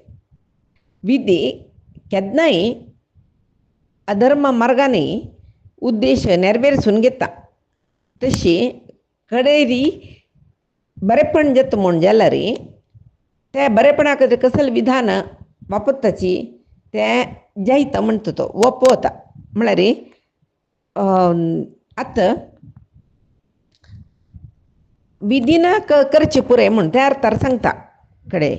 विधी केदनाय अधर्म मार्गाने उद्देश नेरवेरसून घेता तशी कडेरी बरेपण जत म्हूण जाला रे त्या बरेपणाक कसल विधान वापरताची ते जायता म्हणटा तो वपोवता म्हळ्यार आतां विधीना करचे पुरे म्हणून त्या अर्थार सांगता कडे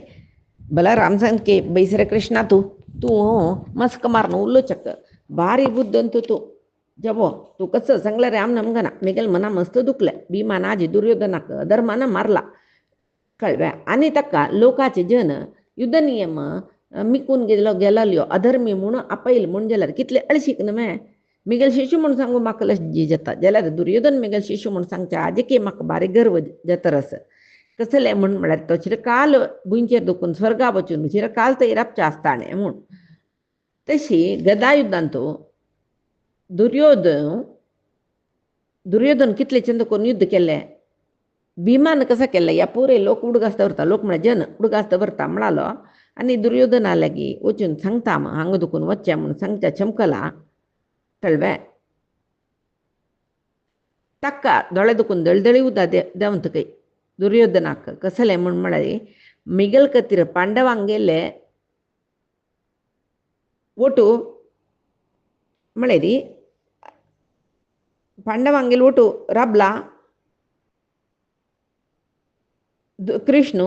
बलराम सांगके बैसरे कृष्णा तू मस्क मारन उल्लोचक भारी बुद्धंतू तू जबो तू कसं सांगला रे आम नमगना मेगल मना मस्त दुखले भीमान आजी दुर्योधनाक धर्माना मारला कळव्या आणि तक्का लोकाचे जन युद्ध नियम मिकून गेलो अधर्मी म्हणून आपयल म्हणून जाल्यार कितले अळशीक नव्हे मिगल शिशु म्हणून सांगू म्हाका लज्जी जाता जाल्यार दुर्योधन मिगल शिशु म्हणून सांगच्या आजके म्हाका बारी गर्व जातरस कसले म्हळ्यार तो चिरकाल भुंयचेर दुखून स्वर्गा वचून चिरकाल थंय राबचे आसताणे म्हूण तशी गदा युद्धांतू दुर्योधन कितले चंद करून युद्ध केले भीमान कसा केला या पुरे लोक उडगासता व्हरता लोक म्हळ्यार जन उडगासता व्हरता म्हणालो आनी दुर्योधना लागीं वचून सांगता हांगा दुखून वच्चे म्हूण सांगच्या चमकला कळवे तक्का दोळे दुखून दळदळी उदा देंवत कೈ दुर्योधनाक कसले म्हळ्यार मिगल कतीर पांडवांक गेले ओटू म्हळ्यार पांडवांक गेले ओटू राबला कृष्ण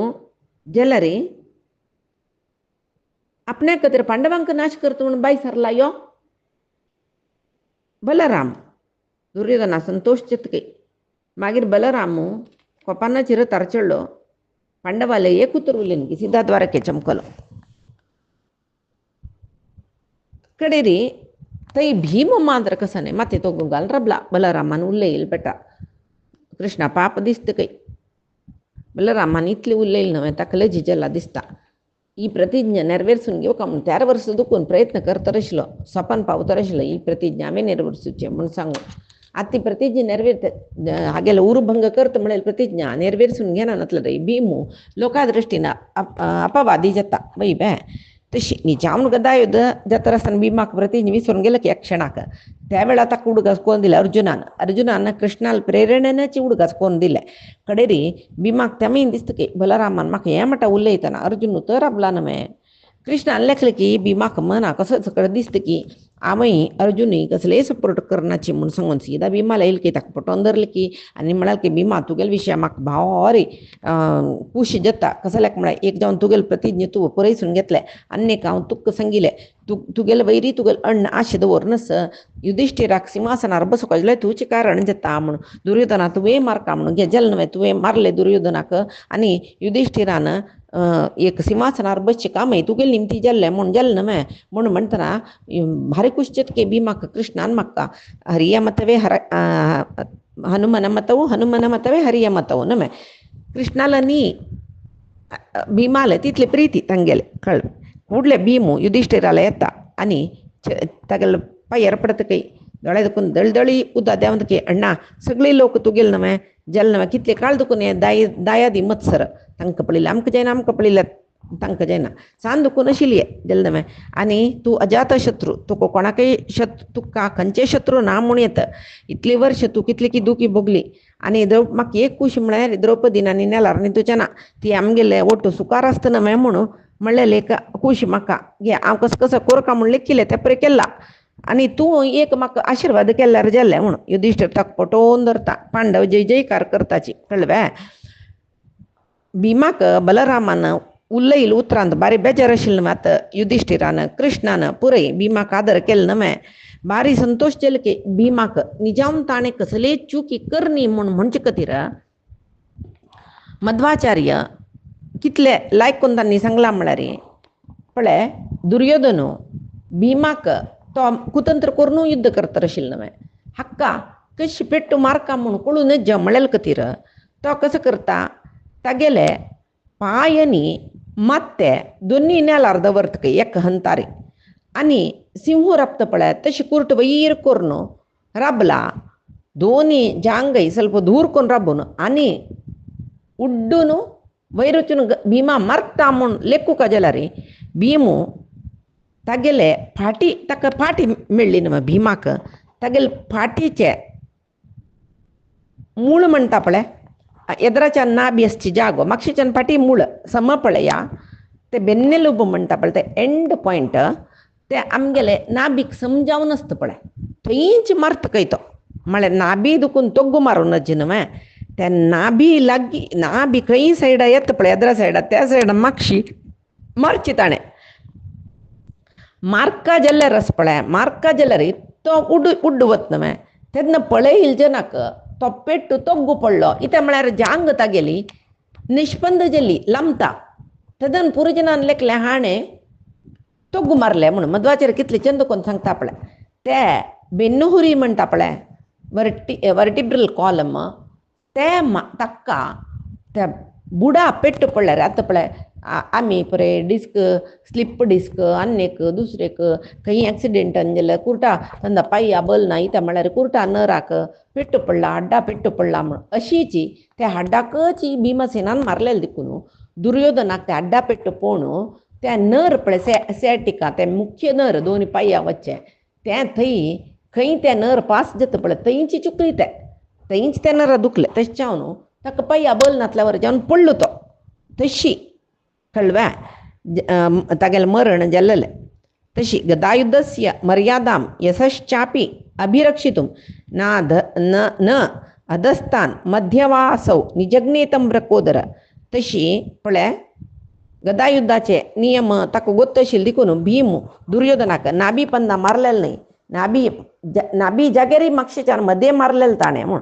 जाल्यार आपण्या खातीर पांडवांक नाश करता म्हणून बाय सरला यो बलराम दुर्योधना संतोष चित्के मागीर बलरामू कोपाना चिर तरचडलो पांडवाले एक उतर उरलें की सीधा द्वारके चमकलो कडेरी थंय भीम मात्र कसाने माते तो घाल रबला बलरामान उरलेल बेटा कृष्णा पाप दिसता कೈ बलरामान इतले उरलेल नव्हे ताका लजी जाला दिसता ಈ ಪ್ರತಿಜ್ಞೆ ನೆರವೇರಿಸೋನ್ घेवका म्हणून 13 वर्ष दुखून प्रयत्न करता आशिल्लो सपन पावता आशिल्लो ही प्रतिज्ञा आमी नेरवेरसूचे म्हूण सांगून आतां ती प्रतिज्ञा नेरवेरता हागेलो उरुभंग करता म्हळ्यार प्रतिज्ञा नेरवेरसून घेना नातलो रे भीमू लोका दृश्टीन अपवादी जाता वय बे तशी निजावन गदा युद्ध जाता आसतना भीमाक प्रतिज्ञा विसरून गेलो की एक क्षणाक त्या वेळा ताका उडगास कोण दिले अर्जुनान कृष्णाल प्रेरणेनाची उडगास कोण दिले कडेरी भीमाक तेमीन दिसता की बलरामान म्हाका हें म्हणटा उलयतना अर्जुन तर राबला नव्हे कृष्णान लेखलें की भीमाक मना कसो सकळ दिसता की आमय अर्जुनी कसलेय सपोर्ट करनाची म्हूण सांगून सीधा भीमाला येयले की ताका पटोवन धरलें की आनी म्हळ्यार की भीमा तुगेले विशय म्हाका भारी खूश जाता कसल्याक म्हळ्यार एक जावन तुगेले प्रतिज्ञा तूं पुरयसून घेतले आनीक हांव तुका सांगिल्लें तुगेले वैरी तुगेले अण्ण आशे दवरनस युधिष्ठिराक सिंहासनार बसोवपाक जाल्यार तुजें कारण जाता म्हूण दुर्योधना तुवें मारका म्हणून घे जालें नव्हे तुवें मारलें दुर्योधनाक आनी युधिष्ठिरान एक सिंहासनार बसचें कामय तुगेले निमती जाल्लें म्हूण जालें नव्हे म्हणून म्हणटना भारी खुश चित्के भीमाक कृष्णान म्हाका हरिय मतवे हनुमन मतवे हरिय मतವು नव्हे कृष्णाला नी भीमाला तितले प्रीती तांगेले कळ ಕೂಡಲೇ ಭೀಮು ಯುಧಿಷ್ಠಿರಾಲ ಎತ್ತ आणि तागेले पांयार पडता कೈ दोळे दुखून दळदळी उदा देंवता की अण्णा सगळे लोक तुगेले नव्हे जाले नव्हे कितले काळ दुखून हें दायादी मत्सर तांकां पळयलें आमकां जायना आमकां पळयलें तांकां जायना सान दुखून आशिल्ली जालें नव्हे आनी तूं अजात शत्रू तुका कोणाकय तुका खंयचेय शत्रू ना म्हूण येता इतली वर्ष तूं कितली की दुखी भोगली आनी म्हाका एक खूश म्हळ्यार द्रौपदीन आनी नेल्यार आनी तुजें ना ती आमगेले ओटू सुकार आसता नव्हे म्हणून म्हणलें लेख खुश म्हाका घे हांव कसो कसो कोरका म्हूण लेखिल्लें तें पळय केला आणि तू एक म्हाका आशिर्वाद केल्यार जालें म्हणून युधिष्ठीर ताका पटोवन धरता. पांडव जय जयकार करताची कळ्ळें. भिमाक बलरामान उलयले उतरांत बारी बेजार आशिल्लें मात युधिष्ठिरान कृष्णान पुरय भिमाक आदर केलो नमे बारी संतोष जालो की भिमाक निजावन ताणें कसले चुकी करनी म्हूण म्हणचे खातीर मध्वाचार्य कितले लायक करून तांणी सांगलां म्हळ्यार पळय दुर्योधन भिमाक तो कुतंत्र करून युद्ध करता आशिल्लो नवे हक्का कशी पेट्टू मारका म्हूण कळूनच म्हळेल खातीर तो कसो करता तागेले पायांनी ಮತ್ತೆ दोन्ही नेलार दवरतक एक हंतारी आणि सिंह रप्त पळय तशी कुर्ट वैर करून राबला दोन्ही जांगय ಸ್ವಲ್ಪ दूर करून राबून आणि उड्डून वैर वचून भिमा मारता म्हूण लेखूक जाल्यार भिमू तागेले फाटी ताका फाटी मेळ्ळी न्हय भिमाक तागेले फाटीचे मूळ म्हणटा पळय ಎದುರಾಚ ನಾಭಿ ಅಷ್ಟು ಜಾಗೋ ಮಕ್ಷಿಚನ್ ಪಾಟಿ ಮೂಳ ಸಮಪಳೆಯ ते ಬೆನ್ನೆಲುಬು म्हणटा पळय ते एंड पॉयंट ते आमगेले नाभीक समजावन आसता पळय थंयच मारता तो म्हळ्यार नाभी दुखून तोग्गू मारून नज न्हय त्या नाभी लागी नाभी खंय सायडा येता पळय एदरा सायडा त्या सायडा मागशी मारची ताणें मार्का जाल्यार आस पळय मार्का जाल्यार तो उड्ड वत न्हय तेन्ना पळयले जनाक तो पेट्टू तोग्गू पडलो इते म्हळ्यार जांग तागेली निष्पंद जाली लमता तदन पुरो जनान लेखलें हाणें तोग्गू मारलें म्हणून मध्वाचार्य कितले चंद कोन्न सांगता पळय ते बेन्नुहुरी म्हणटा पळय वर्टिब्रल कॉलम ते ताका त्या बुडा पेट्टू पडल्यार आतां पळय आमी पळय डिस्क स्लिप डिस्क आनीक दुसरेक खंय एक्सिडेंटान जाल्यार कुर्टा तंदा पांया बल ना इता म्हळ्यार कुर्टा नराक पेट्टू पडला हड्डा पेट्टू पडला म्हणून अशीची त्या हड्डाकच भीमसेनान मारलेले देखून दुर्योधनाक ते हड्डा पेट्टू पळोवन त्या नर पळय सॅटिका ते मुख्य नर दोनी पांया वच्चे ते थंय खंय ते नर पास जाता पळय थंयची चुकली ते थंयच ते नर दुखले तशें जावन ताका पांया बल नासल्या जावन पडलो तो तशी कळ्ळें तागेलें मरण जाल्लेलें तशी गदायुद्धस्य मर्यादां यशश्चापि अभिरक्षितुं न अधस्तान मध्यवासौ निजग्नेतं ब्रकोदर तशी पळय गदायुद्धाचे नियम ताका गोत्त आशिल्ले देखून भीम दुर्योधनाक नाभी पंदा मारलेलें न्हय नाभी जाग्यार मागशेच्यान मदें मारलेलें ताणें म्हूण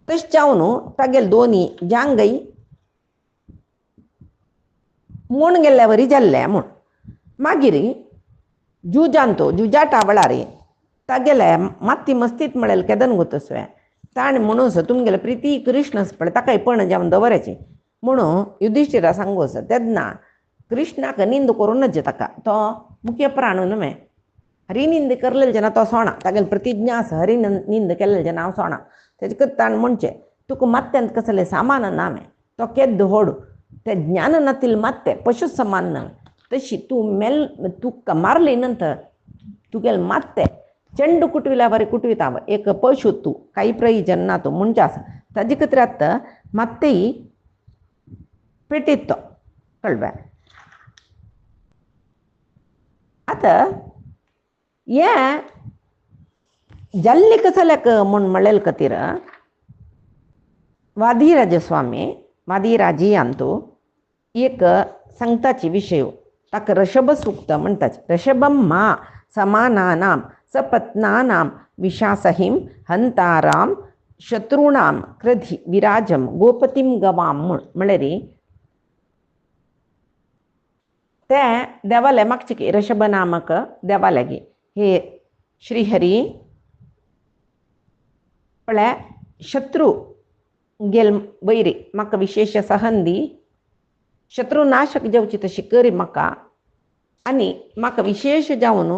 तशें जावन तागेले दोनी जांगय मोण गेल्ल्या वरी जाल्लें म्हूण मागीर जुजाटा वेळार तागेले माती मस्तीत म्हळेलें केदन गोतसवे ताणें म्हणून तुमगेले प्रिती कृष्ण पळय ताकाय पण जावन दवराची म्हणून युधिष्ठिरा सांगूस तेन्ना कृष्णाक निंद करूनच ताका तो मुख्य प्राण न्हय हरिनिंद करलेले जेन्ना तो सोणा तागेली प्रतिज्ञा आसा हरिनिंद केल्ले जेन्ना हांव सोणा तेजे करता ताणें म्हणचें तुका मात्यांत कसलें सामान नामे तो केद्द होड ते ज्ञान नातील मात्ते पशु समान न्हय तशी तुका मारली नंतर तुगेले मात्ते चेंडू कुटविल्या वरी कुटविता एक पशु तू काही प्रयोजन ना तू म्हणजे आसा ताजे खातीर आतां मात्तेय पेटीत तो कळ्ळें आतां हें जाल्लें कसाल्याक म्हूण म्हणलेले खातीर वादिराजी अंतू एक सांगताची विशय ताका ऋषभ सूक्त म्हणटाच ऋषभम मा समानानां सपत्नानां विशासहिं हंताराम शत्रूणां कृधी विराजम गोपतीम गवाम म्हळ्यार ते देवाले मागचे ऋषभ नामक देवालेगे हे श्रीहरी पळय शत्रू गेल वैरी म्हाका विशेष सहन दी शत्रू नाशक जावची तशी करी म्हाका आनी म्हाका विशेष जावन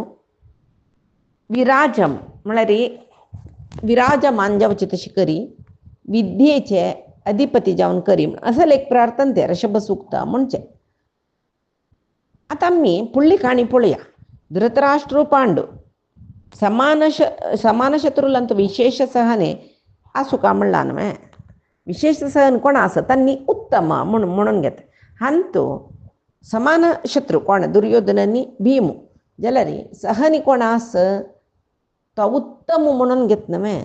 विराजम म्हळ्यार विराजमान जावची तशी करी विद्येचे अधिपती जावन करी असं एक प्रार्थना ते ऋषभ सूक्त म्हणजे आता आम्ही फुडली काणी पळोवया धृतराष्ट्र पांडू समान शत्रुलांत विशेष सहने आसूं का म्हणला न्हय विशेष सहन कोण आसा तांणी उत्तम म्हणून घेता हांतू समान शत्रू कोण दुर्योधनांनी भीम जाल्यार सहनी कोण आस तो उत्तम म्हणून घेतनवे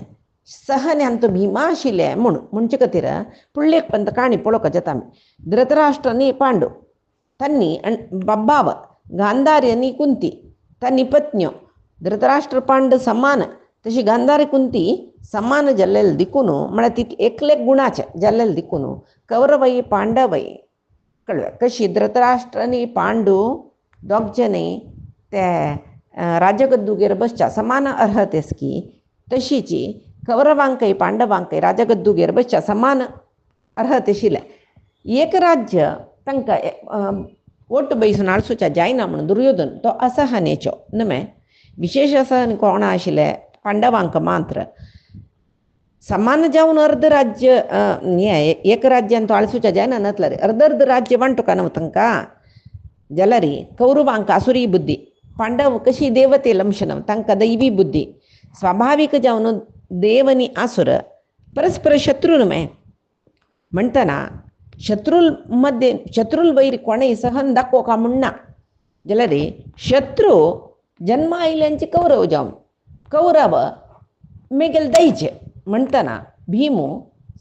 सहन्यान तो भिमा आशिल्ले म्हणचे खातीर फुडलेक पंत काणी पळोवपाक जाता आमी धृतराष्ट्र आनी पांडू तांणी बाब गांधारी आनी कुंती तांणी पत्न्यो धृतराष्ट्र पांडू समान तशी गांधारी कुंती समान जाल्लेले देखून म्हळ्यार ती एकले गुणाचे जाल्लेले देखून कौरवय पांडवय कळ्ळें कशी धृतराष्ट्र आनी पांडू दोग जणी ते राजगद्दूगेर बसच्या समान अर्हत आसकी तशीची कौरवांकय पांडवांकय राजगद्दूगेर बसच्या समान अर्हत आशिल्ले एक राज्य तांकां ओट बैसून आडसूच्या जायना म्हणून दुर्योधन तो असहनेचो न्हय विशेष असहन कोण आशिल्ले पांडवांक मात्र समान जावन अर्ध राज्य एक राज्यान तो आळसूच्या जायना नतला रे अर्ध राज्य वांटुका न्हू तांकां जाल्यार कौरवांक आसुरी बुद्धी पांडव कशी देवते लंशनम तांकां दैवी बुद्धी स्वाभाविक जावन देव आनी आसुर परस्पर शत्रू न्हय म्हणटना शत्रूल वैर कोणेय सहन दाखोवका म्हणना जाल्यार शत्रू जन्म आयल्यांचे कौरव जावन कौरव मेगेल दैचे म्हणटना भिमू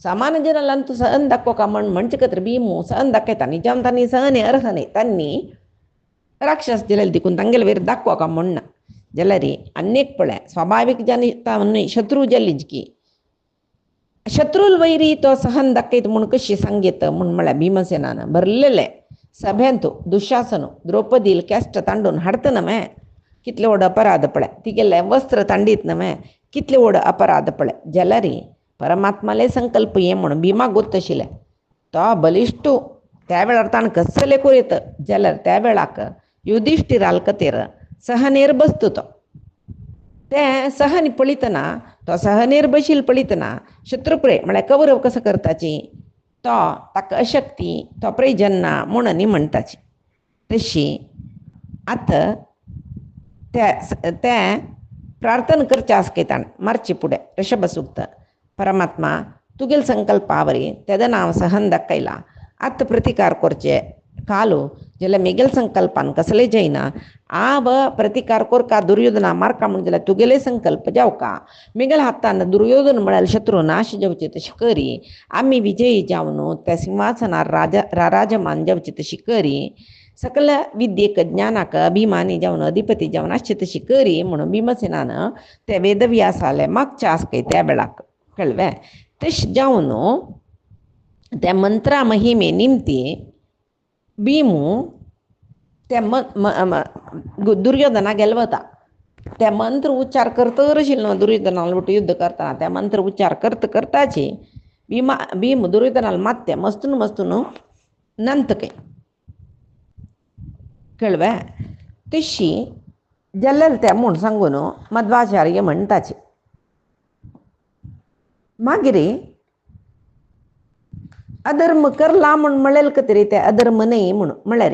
समान जनालान तूं सहन दाखोवका म्हणचे खातीर भिमू सहन दाखयता न्ही जेवन तांणी सहन अर्ह न्ही तांणी राक्षस जाल्यार देखून तांगेले वयर दाखोवका म्हणना जाल्यार अनेक पळय स्वाभाविक जाणी शत्रू जालीच की शत्रूल वैरी तो सहन दाखयत म्हूण कशी सांगीत म्हूण म्हळ्यार भीमसेनान भरलेले सभेंत दुशासन द्रौपदील केस्ट तांडून हाडता न्हय कितले व्हड अपराध पळय तिगेले वस्त्र तांडीत न्हय कितले व्हड अपराध पळय जाल्यार परमात्माले संकल्प हे म्हूण भिमाक गोत आशिल्ले तो बलिश्टू त्या वेळार ताणें कसले करीत जाल्यार त्या वेळाक युधिष्ठिराल खातीर सहनेर बसतो तो ते सहन पळयतना तो सहनेर बशील पळयतना शत्रुपळे म्हळ्यार कौरव कसो करताची तो ताका अशक्ती तो प्रयोजन ना म्हूण न्ही म्हणटाची तशी आतां ते प्रार्थना करचें आसके ताणें मारचे फुडें ऋषभ सूक्त परमात्मा तुगेल संकल्पावरी तेदन हांव सहन दाखयला आतां प्रतिकार करचे कालो जाल्यार मेगेल संकल्पान कसले जायना आब प्रतिकार कोरका दुर्योधना मारका म्हण जाल्यार तुगेले संकल्प जावका मेगेल हातान दुर्योधन म्हळ्यार शत्रू नाश जावचे तशी करी आमी विजयी जावन त्या सिंहासनार राजमान जावचे तशी करी सकल विद्येक ज्ञानाक अभिमानी जावन अधिपती जावन आसचे तशी करी म्हणून भीमसेनान ते वेदव्यासाले मागचे आसके त्या वेळाक कळ्ळें तशें जावन त्या मंत्रा महिमे निमती भीमू त्या दुर्योधना गेलो वता त्या मंत्र उच्चार करतर आशिल्लो दुर्योधनाल वट युद्ध करतना त्या मंत्र उच्चार करताची भीम दुर्योधनाल मात्ते मस्तून नंतके कळ्ळें तशी जाल्यार ते म्हूण सांगून मध्वाचार्य म्हणटाचे मागीर अधर्म करला म्हूण म्हळेल तरी ते अधर्म न्हय म्हूण म्हळ्यार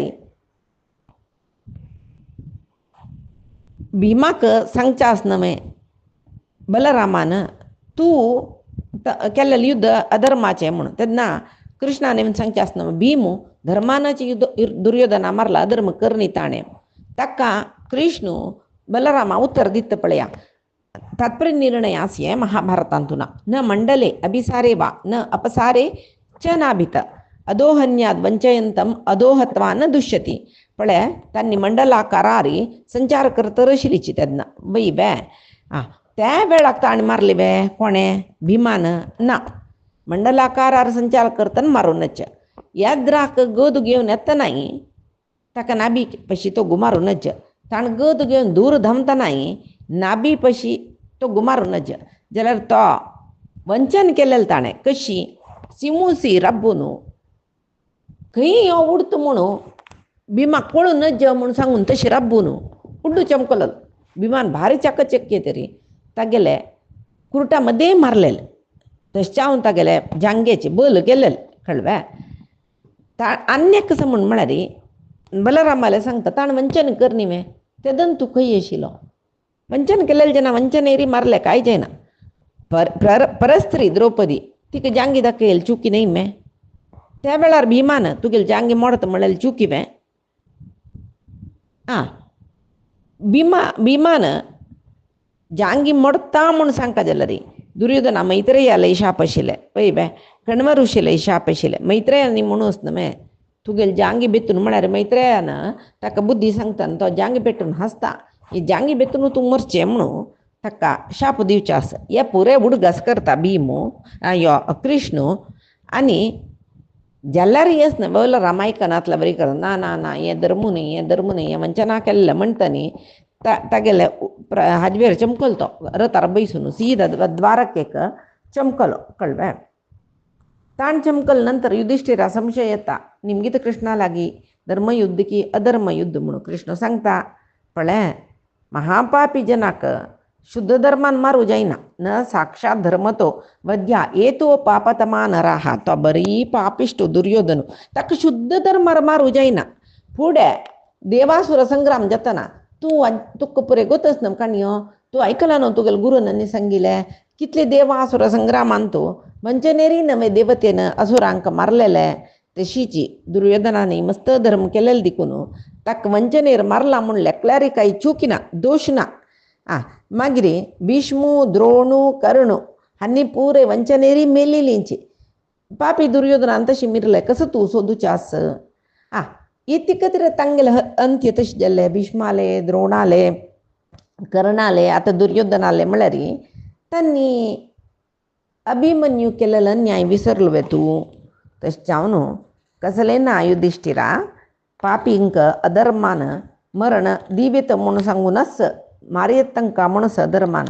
भीमाक सांगचें आसना बलरामान तूं केल्लें युद्ध अधर्माचें म्हूण तेन्ना कृष्णान सांगचें आसना भीमू धर्मानाचें युद्ध दुर्योधना मारला अधर्म कर न्ही ताणें ताका कृष्ण बलरामा उत्तर दिता पळया तात्पर्य निर्णय आसये महाभारतांतून न मंडले अभिसारे वा न अपसारे च नाभित अधोहन्याद वंचयंतम अधोहत्वा न दुष्यती पळय तांणी मंडलाकारारी संचार करतर आशिल्लीची तेन्ना वय बे त्या वेळाक ताणें मारले बे कोणें भीमान ना मंडलाकारार संचार करतना मारूनच याद्राक गद घेवन येतनाय ताका नाभी पशी तो गुमारूनच ताणें गद घेवन दूर धांवतनाय नाभी पशी तो गुमारूनच जाल्यार तो वंचन केलेलें ताणें कशी सिमुसी राबून खंय हो उडत म्हणून भिमाक पळून नज म्हूण सांगून तशी राबून उड्डू चमकलो भिमान भारी चाकचक्य तरी तागेले कुर्टा मध्ये मारलेले तशें जावन तागेले जांगेचे बल गेलेले कळ्ळें अन्य कसं म्हूण म्हळ्यार बलरामाले सांगता ताणें वंचन कर न्ही मे तेदन तूं खंय आशिल्लो वंचन केलेले जेन्ना वंचनेरी मारले कांय जायना परस्त्री द्रौपदी तिका जांगी दाखयल चुकी न्ही मे त्या वेळार भिमान तुगेले जांगी मोडता म्हळ्यार चुकी मे भिमान जांगी मोडता म्हणून सांगता जाल्यार दुर्योधना मैत्रेयालय शाप आशिल्ले पळय बाय कण्व ऋषीलय शाप आशिल्ले मैत्रेयानी म्हणूच न्हय तुगेले जांगी बेतून म्हळ्यार मैत्रेयान ताका बुद्धी सांगता तो जांगी पेटून हसता ही जांगी बेतून तूं मरचें म्हणून ताका शाप दिवचे आसा हे पुरे उडगस करता भीमू यो कृष्ण आनी जाल्यार येस न्हय बोल रामायकनांतला बरी कर ना ना ना हें धर्म न्हय हें वंचना केल्लें म्हणटा न्ही तागेले हाजवेर चमकलो तो रथार बैसून सीदा द्वारकेक चमकलो कळ्ळें ताण चमकल नंतर युधिष्ठिरा संशय येता निमगीत कृष्णा लागीं धर्मयुद्ध की अधर्मयुद्ध म्हणून कृष्ण सांगता पळय महापापी जनाक शुद्ध धर्मान मारूं जायना न साक्षात धर्म तो वध्या येतो पापतमा नराहा तो बरी पापिष्ट दुर्योधन ताका शुद्ध धर्मार मारूं जायना फुडें देवासुर संग्राम जातना तुका पुरे गोतच न्हू काणयो तूं आयकला न्हू तुगेले गुरूनांनी सांगिल्लें कितले देवासुर संग्रामान तूं वंचनेरी नवे देवतेन असुरांक मारलेले तशीची दुर्योधनाने मस्त धर्म केलेले देखून ताका वंचनेर मारला म्हूण लेखल्यार काही चूक ना दोश ना मागीर भीष्मू द्रोणू कर्णू हांणी पुरे वंचनेरी मेलिलींची पापी दुर्योधनान तशी मिरले कसं तूं सोदूचें आस इतिकत्र तांगेले अंत्य तशें जाल्ले भीष्माले द्रोणाले कर्णाले आतां दुर्योधनाले म्हळ्यार तांणी अभिमन्यू केलेलो अन्याय विसरलो वे तूं तशें जावन कसलें ना युधिष्ठिरा पापींक अधर्मान मरण दिवेत म्हणून सांगूनच मारयेत तांकां म्हणून अधर्मान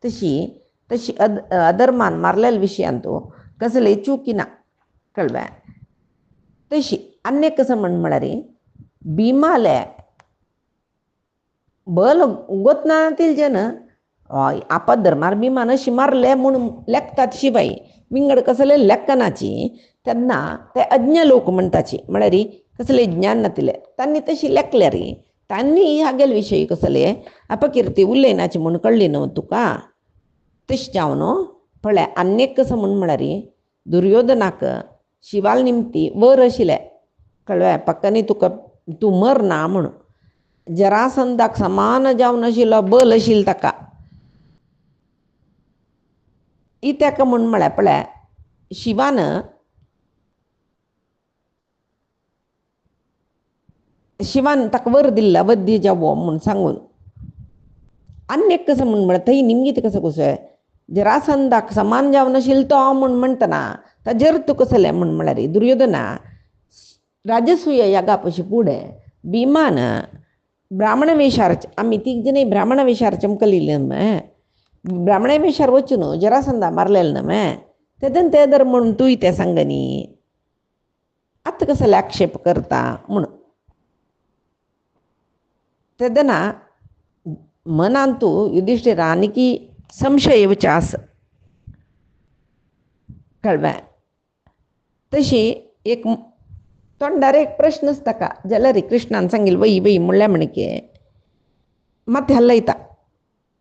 तशी अधर्मान मारलेल्या विशयान तूं कसले चुकी ना कळ्ळें तशी अन्य कसं म्हळ्यार भीमाले बल गोतनातील जन आपत धर्मार भिमान अशी मारले म्हणून लेखतात शिवाय विंगड कसले लेखनाची तेन्ना ते अज्ञ लोक म्हणटाची म्हळ्यार कसले ज्ञान नातिले तांणी तशी लेखल्या रे तांणी ह्यागेले विशयी कसले अपकिर्ती उलयनाची म्हूण कळ्ळी न्हू तुका तशें जावन पळय आनी कसं म्हळ्यार दुर्योधनाक शिवाल निमती वर आशिल्ले कळ्ळें पक्कानी तुका तूं मर ना म्हणून जरासंधाक समान जावन आशिल्लो बल आशिल्लो ताका ताका म्हळ्यार पळय शिवान ताका वर दिल्ला वध्य जावो म्हूण सांगून आनी कसं म्हळ्यार थंय निमगीत कसं कसो जरासंधाक समान जावन आशिल्लो तो म्हूण म्हणटना ताजेर तूं कसलें म्हळ्यार दुर्योधना राजसूय यागा पशी फुडें भिमान ब्राह्मण वेशार आमी तीग जणी ब्राह्मण वेशार चमकलिल्ले ब्राह्मण वेशार वचून जरासंधा मारलेलो न्हय तेदन ते दर म्हणून तूंय तें सांग न्ही आतां कसले आक्षेप करता म्हूण तेदना मनान तूं युधिष्ठिरा आनी संशय येवचे आस कळ्ळें तशी एक तोंडार एक प्रश्नच ताका जाल्यार कृष्णान सांगिल्लें वई वई म्हणलें म्हणके मात हलयता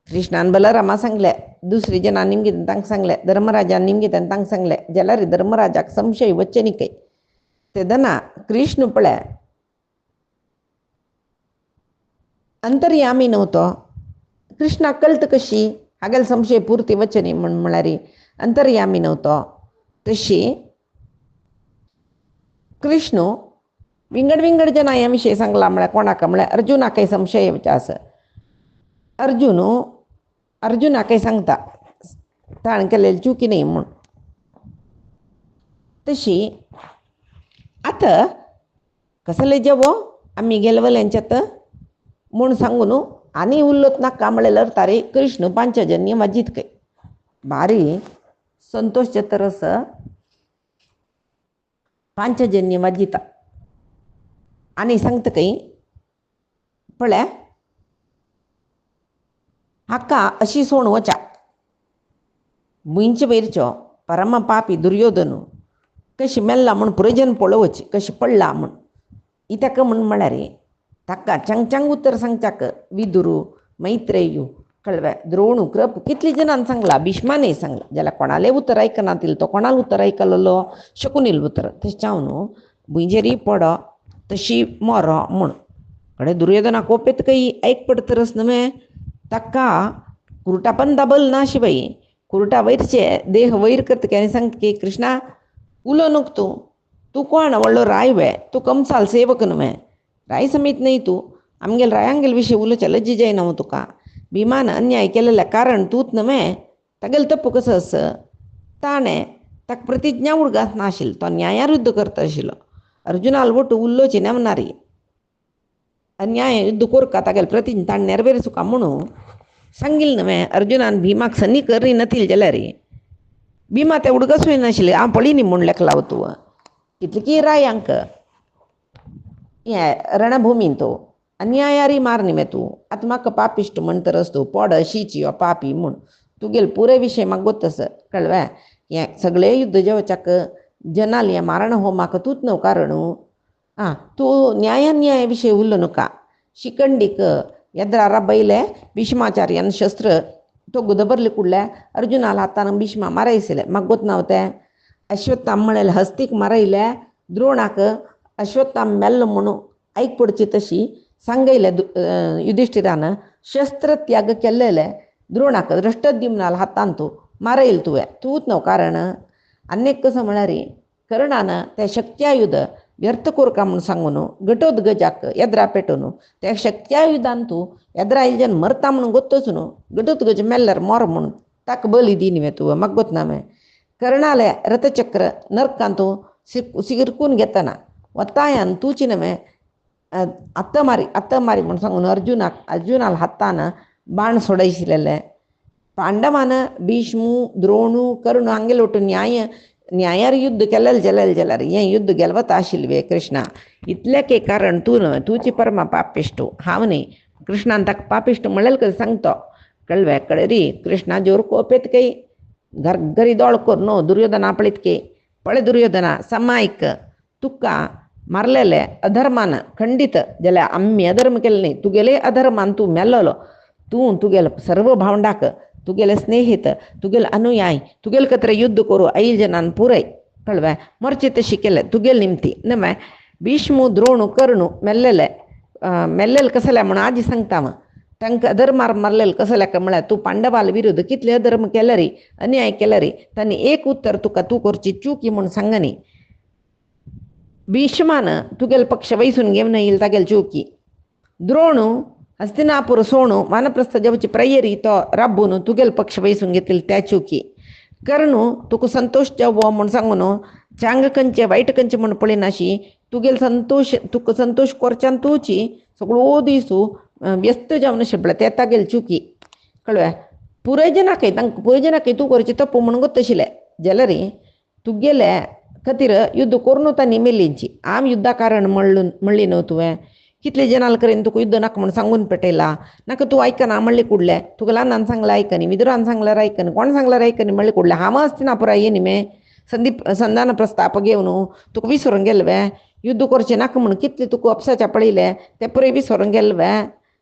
कृष्णान बलरामा सांगलें दुसरी जनां निमगेन तांकां सांगलें धर्मराजान निमगेन तांकां सांगलें जाल्यार धर्मराजाक संशय वच्चे न्ही काय तेदना कृष्ण पळय अंतर्यामी नव्हतो कृष्णाक कळटा कशी हागेले संशय पुर्ती वच्चे न्ही म्हळ्यार अंतर्यामी नव्हतो तशी कृष्ण विंगड विंगड जना ह्या विशय सांगला म्हळ्यार कोणाक म्हळ्यार अर्जुनाकय संशय येवचे आसा अर्जुनाकय सांगता ताणें केलेली चुकी न्ही म्हूण तशी आतां कसले जेवो आमी गेलवल्यांच्यात म्हूण सांगून आनी उरलोत नाका म्हळ्यार तारे कृष्ण पांचजन्य वाजीत काय भारी संतोष चतरस पांचजन्य वाजिता आनी सांगता काय पळय हाका अशी सोण वचा मुंचे वयरचो परम पापी दुर्योधन कशी मेल्ला म्हूण पुरजन पळोवची कशी पडला म्हूण इताका म्हळ्यार ताका चंग उत्तर सांगच्याक विदुरू मैत्रेयू कळ्ळें द्रोणू कृप कितली जणांनी सांगला भीष्माने सांगला जाल्यार कोणाले उतर आयकनातिल तो कोणाल उतर आयकलेलो शकुनील उतर तशें हांव न्हू भुंयजेरी पडो तशी मरो म्हूण कडे दुर्योधना कोपेत काही ऐक पडतरच नव्हे तक्का कुरटा पण दबल ना शिबाई कुरटा वैरचे देह वैर करत की सांगत की कृष्णा उलो नको तू कोण ಒಳ್ಳು ರಾಯ್ವೆ तू कमसाल सेवक नव्हे राय समीत नाही तू आमगेल रायांगेल विषय उलोच्या लज्जी जाय नव तुका भीमान अन्याय केलेल्या कारण तूच नव्हे तगेल तप्पू कसं असं ताणे ताक प्रतिज्ञा उडगास नाशिल तो न्यायारुद्ध करत आशिल्लो अर्जुनाल ಒಟ್ಟು उल्लोची नेमणारी अन्याय युद्ध कोरका तागेल प्रतिज्ञा ताण नेरवेरसुका म्हणू सांगिल नव्हे अर्जुनान भीमाक सनी करी नतील जाल्यार भीमा ते उडगसूय नाशिल्ले हांव पळयनी म्हूण लेख लावतो कितलीकी रायांक हे रणभुमीन तो अन्यायारी मार निमे तू आतां म्हाका पापिश्ट म्हणटरस तूं पोड अशीची हो पापी म्हूण तुगेल पुरे विशय म्हाका गोत्तस कळ्ळें हे सगळे युद्ध जेवच्याक जनाल हे मारण हो म्हाका तूच न्हू कारण तूं न्यायान्याय विशय उल्लो नका शिखंडीक ಎದ್ರಾರ ಬೈಲೆ ಭೀಷ್ಮಾಚಾರ್ಯನ ಶಸ್ತ್ರ ತೊಗುದ ಬರ್ಲಿ ಕೂಡಲೇ ಅರ್ಜುನಾಲ ಹತ್ತಾನ ಭೀಷ್ಮ ಮರೈಸಿಲೆ ಮಗ ಗೊತ್ತು ನಾವತೆ ಅಶ್ವತ್ಥಾಮ ಮಳೆಯಲ್ಲಿ ಹಸ್ತಿಕ್ ಮರೈಲೆ ದ್ರೋಣಾಕ ಅಶ್ವತ್ಥಾಮ ಮೆಲ್ಲ म्हणू ऐक पडची तशी सांगयले युधिष्ठिरान शस्त्र त्याग केल्लेले द्रोणाक दृष्टद्युम्नाल हातान तूं मारयल तुवें तूच न्हू कारण अनेक कसं म्हळ्यार कर्णान ते शक्त्यायुध व्यर्थ कोरका म्हणून सांगून घटोत्कजाक येद्रा पेटोवन त्या शक्त्यायुधान तूं येद्रा इल्ल्यान मरता म्हणून गोत्तच न्हू घटोत्कज मेल्ल्यार मोर म्हणून ताका बली दी न्ही तुवें म्हाका गोतनामे कर्णाले रथचक्र नरकान तूं सिरकून घेतना वतायान तूची नवे अत्त मारी म्हणून सांगून अर्जुनाल हातान बाण सोडयशिल्लें पांडवान भीष्मू द्रोणू कर्ण हांगेले वटून न्यायार युद्ध केलेलें जाल्यार हें युद्ध गेलवता आशिल्लें कृष्णा इतलें के कारण तूं न्हय तुजी परमा पापिश्टू हांव न्ही कृष्णान ताका पापिश्ट म्हणलें कशें सांगतो कळ्ळें कळरी कृष्णा जोर कोपेत कई गरगरी दोळ कोर न्हू दुर्योधना आपळीत के पळय दुर्योधना समायक तुका मारलेले अधर्मान खंडित जाल्यार आम्ही अधर्म केले न्ही तुगेले अधर्मान तूं मेल्लो तुगेले सर्व भावंडाक तुगेले स्नेहित तुगेले अनुयायी तुगेले कत्र युद्ध करू 5 जनान पुरय कळ्ळें मरची तशी केले तुगेले निमती नव्हे भीष्मू द्रोणू कर्णू मेल्लेले कसले म्हणून आजी सांगता तांकां अधर्मार मारलेले कसले म्हळ्यार तूं पांडवाल विरुद्ध कितले अधर्म केले रे अन्याय केले रे तांणी एक उत्तर तुका तूं करची चुकी म्हणून सांगनी भीष्मान तुगेल पक्ष वैसून घेवन येईल तागेल चुकी द्रोणू हस्तिनापूर सोणू वानप्रस्थ जेवची प्रयरी तो राबून तुगेल पक्ष वैसून घेतील त्या चुकी कर्णू तुका संतोष जावो म्हूण सांगून चांग कंचे वायट कंचे म्हूण पळयनाशी तुगेल तुका संतोष करच्यान तुची सगळो दिसू व्यस्त जावन शिपले ते तागेल चुकी कळ्ळें पुराय जनाकय तूं करची तप्पू म्हणून गोत्तशिल्लें जाल्यार तुगेले खातीर युद्ध करून तांणी मेलींची आम युद्धा कारण म्हणली न्हू तुवें कितले जनाल करेन तुका युद्ध नाका म्हणून सांगून पेटयला नाका तूं आयकना म्हणलें कुडलें तुका ल्हानान सांगलां आयकनी विदुरान सांगल्यार आयकनी कोण सांगल्यार आयकनी म्हणलें कुडलें हांव आसतना पुराय ये न्ही मे संधान प्रस्ताप घेवन तुका विसरून गेल्ले युद्ध करचें नाका म्हणून कितले तुका अपसाच्या पळयले ते पुराय विसरून गेल्ले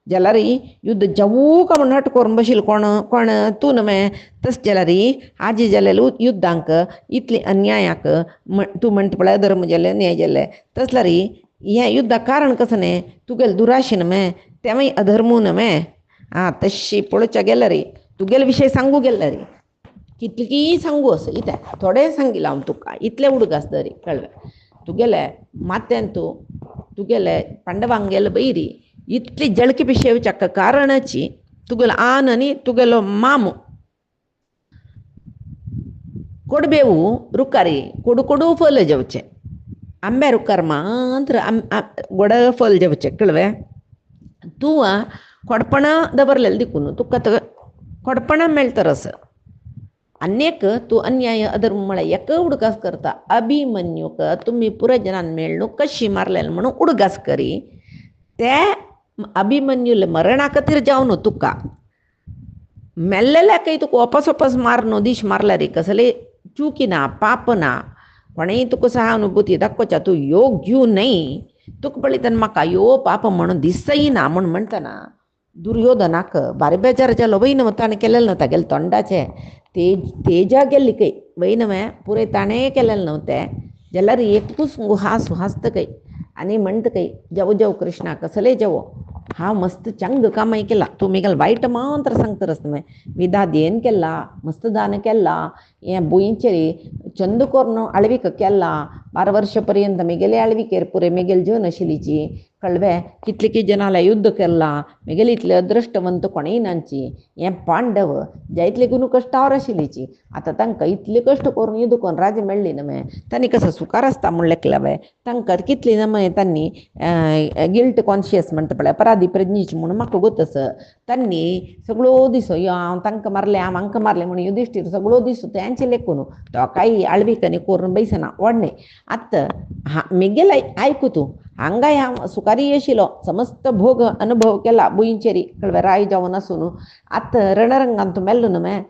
जाल्यार युद्ध जावू का म्हणून हट करून बशील कोण तूं न्हय तस जाल्यार आजी जाल्यार युद्धांक इतली अन्यायाक तूं म्हणटा पळय धर्म जाले न्याय जाले तसल्यार हें युद्धाक कारण कसं न्हय तुगेले दुराशे न्हय तेवूय अधर्मू न्हय तशी पळोवच्या गेल्यार तुगेले विशय सांगू गेल्यार कितली सांगू असो इतें थोडें सांगिलां हांव तुका इतलें उडगास दरी कळ्ळें तुगेले मातेन तूं तुगेले पांडवांक गेले बैरी इतली जळकी विशयच्याक कारणाची तुगेलो आन आनी तुगेलो मामू कोडबेवू रुकारी कोडू फल जेवचे आंब्या रुकार मात्र गोड फल जेवचे कळ्ळें तूं खोडपणां दवरलेलें देखून तुका खोडपणां मेळटरस अनेक तूं अन्याय अधर्म म्हळ्यार एका उडगास करता अभिमन्यूक तुमी पुराय जनान मेळ्ळू कशी मारलेलें म्हणून उडगास करी ते अभिमन्यूले मरणा खातीर जावन तुका मेल्लेल्याकय तुका वापस मार न्हू दीश मारल्यार कसले चुकी ना पाप ना कोणेय तुका सहानुभूती दाखोवच्या तूं योग घेवं न्हय तुका पळयतना म्हाका यो पाप म्हणून दिसय ना म्हूण म्हणटना दुर्योधनाक बारी बेजार जालो वय न्हू ताणें केलेलें न्हू तागेले तोंडाचें तेजा गेल्ली खंय वय न्हय पुराय ताणें केलेलें न्हू तें जाल्यार एकूच हांसता खंय आणि म्हणतं काही जव जव कृष्णा कसले जवो हा मस्त चंग कामाई केला तू मिगल वाईट मात्र सांगतरस तुम्ही विधाद ಏನ್ केला मस्त दान केला ये बुईंचेरी चंद कोर्न आळविक केला 12 वर्षपर्यंत मिगेले आळविकेर पुरे मिगेल जीवन आशिलीची कळवे कितले की जनाला युद्ध केला मिगेल इतले अदृष्टवंत कोणीय नांची हे पांडव जायतले गुण कष्टावर आशिलीची आता तांकां इतले कष्ट करून युद्ध करून राजे मेळ्ळी नमे तांणी कसं सुकार आसता म्हणलें केलावे तांकां कितली नमे तांणी गिल्ट कॉन्शियस म्हणटा पळय अपराधी प्रज्ञेची म्हणून म्हाका गोतस तांणी सगळो दिसो हांव तांकां मारलें हांव हांकां मारलें म्हणून युधिष्ठीर सगळो दिसो तेंचे लेखून तो काही आळविकनी करून बैसना वाडणे आत्ता मिगेल आयकू तूं हांगाय हांव सुकारी आशिल्लो समस्त भोग अनुभव केला बुईंचेरी कळवे राय जावन आसून आत्ता रणरंगान तूं मेल्लो न्हय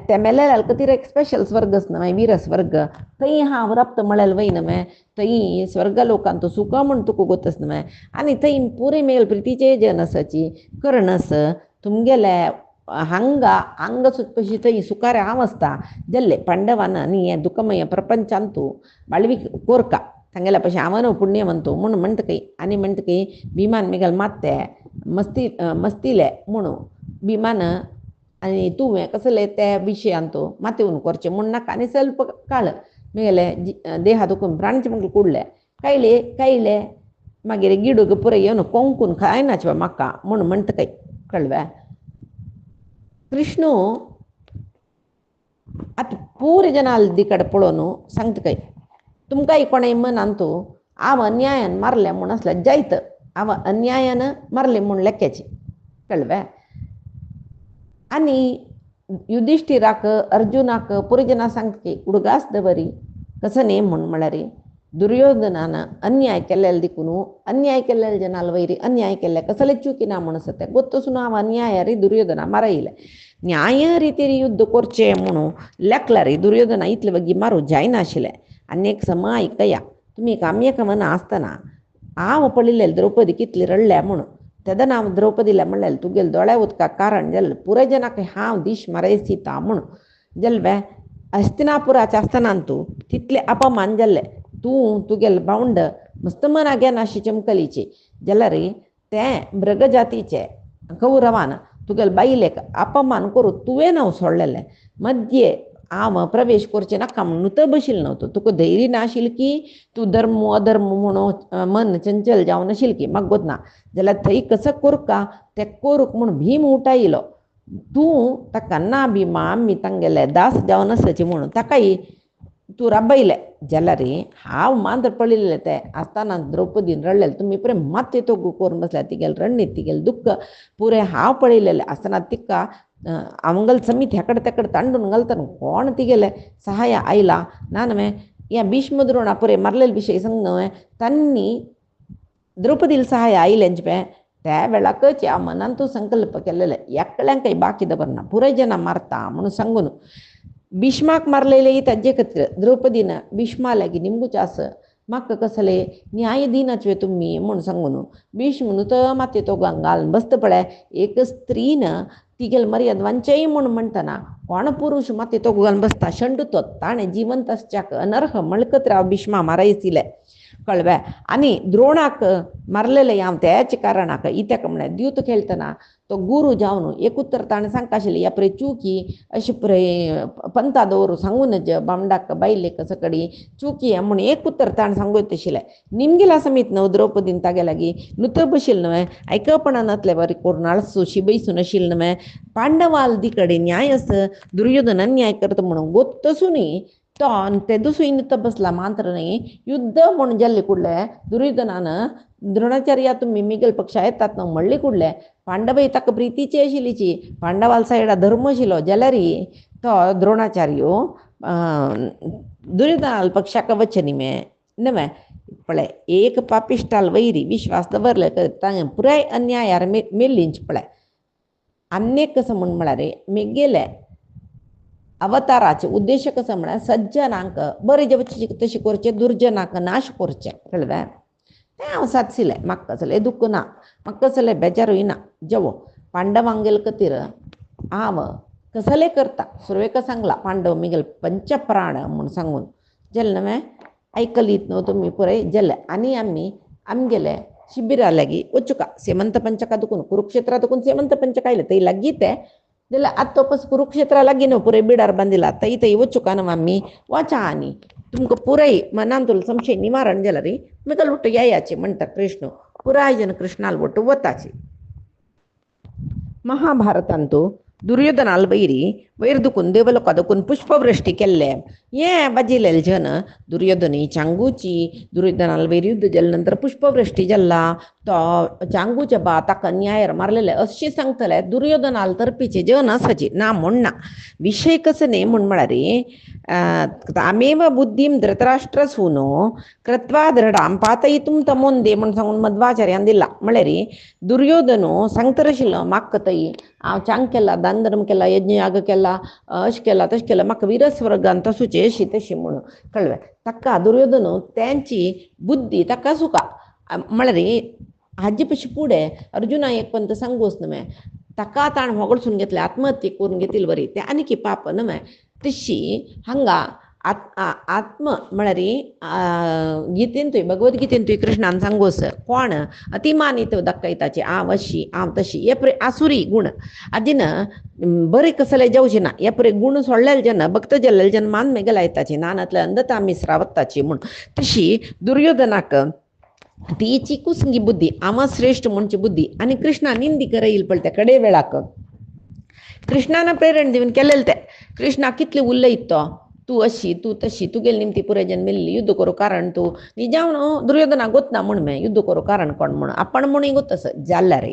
ते मेलेल्याल खातीर एक स्पेशल स्वर्गस न्हय वीर स्वर्ग थंय हांव रप्त मळेल वय न्हय थंय स्वर्ग लोकांत तूं सुख म्हूण तुका गोतस न्हय आनी थंय पुरे मेल प्रितीचे जनसाची कर्णस तुमगेले हांगा हांगा सुद्दां थंय सुकार हांव आसता जाल्ले पांडवान आनी हें दुखमय प्रपंचांतू बाळवीक कोरका तांगेल्या पयशे हांव पुण्यवंतू म्हणून म्हणटा की आनी म्हणटा की भिमान मिगेल मात्ते मस्तिले म्हणून भिमान आनी तुवें कसले त्या विशयांतू मातेवन करचें म्हूण नाका आनी ಸ್ವಲ್ಪ काळ मिगेले देहा दुखून प्राणाचे मुगेल कुडले कायले मागीर गिडूक पुरो येवन कोंकून खायनाचे म्हाका म्हणून म्हणटा काय कळवे कृष्ण आतां पुरे जनाल दिकड पळोवन सांगता काय तुमकांय कोणाय मनांतू हांव अन्यायान मारलें म्हूण आसलें जायत हांव अन्यायान मारलें म्हूण लेक्याची कळवे आनी युधिष्ठिराक अर्जुनाक पुरे जना सांगता की उडगास दवरी कसं न्ही म्हूण म्हळ्यार दुर्योधनान अन्याय केल्लेले देखून अन्याय केल्लेले जनाल वैरी अन्याय केल्ले कसले चुकीना म्हूण आसा तें गोत्तसून हांव अन्याय रे दुर्योधना मारयले न्याय रितीर युद्ध करचें म्हणून लेखला रे दुर्योधना इतले बगी मारूं जायनाशिल्लें आनी एक समा आयकया तुमी काम्यक मना आसतना हांव पळयलें द्रौपदी कितली रडल्या म्हणून तेदना हांव द्रौपदीला म्हणलें तुगेले दोळ्या उदकाक कारण जालें पुरे जनाक हांव दीश मारयसिता म्हणून जाल्ले हस्तिनापुराचें आसतना तूं तितले अपमान जाल्ले तुगेले भावंड मस्त मना घे नाशी चमकलीची जाल्यार तें मृग जातीचे कौरवान तुगेले बायलेक अपमान करून तुवें हांव सोडलेलें मध्य हांव प्रवेश करचें नाका म्हणून तो बशिल्लो नव्हतो तुका धैर्य नाशिल्लें की तूं धर्म अधर्म म्हणून मन चंचल जावन नाशिल्लें की म्हाका गोत ना जाल्यार थंय कसं कोरका तें कोरूक म्हूण भीम उठायलो तूं ताका ना भिमा आमी तांगेले दास जावन आसाची म्हणून ताकाय तूं राबयलें जाल्यार हांव मात्र पळयलें तें आसतना द्रौपदीन रडलेलें तुमी पुरे मातये तो करून बसल्या तिगेलें रणनीत तिगेलें दुख्ख पुरे हांव पळयलेलें आसतना तिका अवंगल समीत हेकड तेकड तांडून घालतना कोण तिगेले सहाय आयला ना न्हय हें भीष्म द्रोणा पुरे मारलेले विशय सांग न्हय तांणी द्रौपदीला सहाय आयलेंच पळय त्या वेळाकच ह्या मनान तूं संकल्प केलेले एकल्यांकय बाकी दवरना पुरे जना मारता म्हणून सांगून भीष्माक मारलेले ताजे खातीर द्रौपदीन भीष्मा लागीं निमगूच आस म्हाका कसले न्याय दिनाचे तुमी म्हूण सांगून भीष्म न्हू तो मातये तो घालून बसता पळय एक स्त्रीन तिगेल मर्याद वांचय म्हूण म्हणटना कोण पुरुश मातये तो घालून बसता शंड तो ताणें जिवंत आसच्याक अनर्ह मळकत राव भीष्मा मारयसिले कळवे आनी द्रोणाक मारलेले हांव त्याच कारणाक इत्याक म्हळ्यार द्यूत खेळटना तो गुरू जावन एक उत्तर ताणें सांगता आशिल्लें ह्या पुरे चुकी अशें पुरे पंथा दवरूं सांगून बामडाक बायलेक सकडी चुकी म्हणून एक उत्तर ताणें सांगूत आशिल्लें निमगेला समीत न्हू द्रौपदीन तागे लागीं नुत बशिल्लें न्हय आयकपणांतले बरें करून आळसू शिबयसून आशिल्लें न्हय पांडवाल दी कडेन न्याय आस दुर्योधन न्याय करता म्हणून गोत्तसूनी तो ते दुसरी नुत बसला मात्र न्ही युद्ध म्हूण जाल्ले कुडले दुर्योधनान द्रोणाचार्या तुमी मिगेल पक्षा येतात न्हू म्हणले कुडले पांडवय ताका प्रितीची आशिल्लीची पांडवाल सायडा धर्म आशिल्लो जाल्यार तो द्रोणाचार्यो दुर्योधनाल पक्षाक वचनी न्हय पळय एक पापिश्टाल वैरी विश्वास दवरले तांगे पुराय अन्यायार मेल्लींच पळय आनीक कसं म्हूण म्हळ्यार मिगेले अवताराचे उद्देश कसं म्हळ्यार सज्जनांक बरें जेवचे तशें करचें दुर्जनांक नाश करचें कळ्ळें तें हांव सादसिलें म्हाका कसलें दुख्ख ना म्हाका कसलें बेजारूय ना जेवो पांडवांगेल खातीर हांव कसलें करता सुरवेक सांगला पांडव मिगेल पंचप्राण म्हूण सांगून जालें न्हय आयकलीत न्हू तुमी पुराय जालें आनी आमी आमगेले शिबिरालागी वचुका सेमंत पंचका दुखून कुरुक्षेत्रा दुखून सेमंत पंचका इले तई लग्गीते जाल्यार आतां तोपस कुरुक्षेत्रा लागीं न्हू पुरे बिडार बांदिला तई तई वचुका न्हू आमी वाचा आनी तुमकां पुराय मनान तुला संशय निवारण जाला रे मिकल ಒಟ್ಟು यायाचे म्हणटा कृष्ण पुराय जन कृष्णाल ಒಟ್ಟು वताचे महाभारतांतू दुर्योधनाल वैरी वैर दुखून देवलोका दुखून पुष्पवृष्टी केल्ले ये बाजिलेले जन दुर्योधनी चांगूची दुर्योधनाल वैर युद्ध जाले नंतर पुष्पवृष्टी जाल्ला तो चांगूचे बा ताका न्यायार मारलेले अशें सांगतले दुर्योधनाल तर्फीचे जन आसाचे ना म्हण ना विशय कसो न्ही म्हण म्हळ्यार तामेव बुद्धीम धृतराष्ट्र सूनो कृत्वा दृढाम पातयितुम तमोंदे म्हण सांगून मध्वाचार्यान दिला म्हळ्यार दुर्योधनो सांगतर आशिल्लो म्हाका तई हांव चांग केला दान धर्म केला यज्ञ याग केला अशें केला तशें केला म्हाका विरस वर्गान तसोचे अशी तशी म्हणून कळ्ळें ताका दुर्योधनो त्यांची बुद्धी ताका सुका म्हळ्यार हाजे पशी फुडें अर्जुना एक पंत सांगूच न्हय ताका ताण होगडसून घेतले आत्महत्या करून घेतली बरी ते आनी पाप न्हय तशी हांगा आत्म म्हळ्यार गीतेंतूय भगवद्गीतेंतूय कृष्णान सांगोस कोण अतिमानीत दाखयताचे हांव अशी हांव तशी हे पळय आसुरी गुण आदीन बरे कसले जावचे ना हे पळय गुण सोडलेले जेन्ना भक्त जाल्लेले जेन्ना मान मेगला येताचे नानातले अंधता मिस्रावताची म्हूण तशी दुर्योधनाक तिची कुसंगी बुद्धी आमा श्रेष्ठ म्हणची बुद्धी आणि कृष्णा निंदी करईल पळय त्या कडे वेळाक कृष्णान प्रेरण दिवन केलेले ते कृष्णा कितले उलयत तो तू अशी तू तशी तुगेली निमती पुरे जन्मेल्ली युद्ध करू कारण तू निजावन दुर्योधना गोतना म्हण मे युद्ध करू कारण कोण म्हण आपण म्हणून गोतस जाल्यार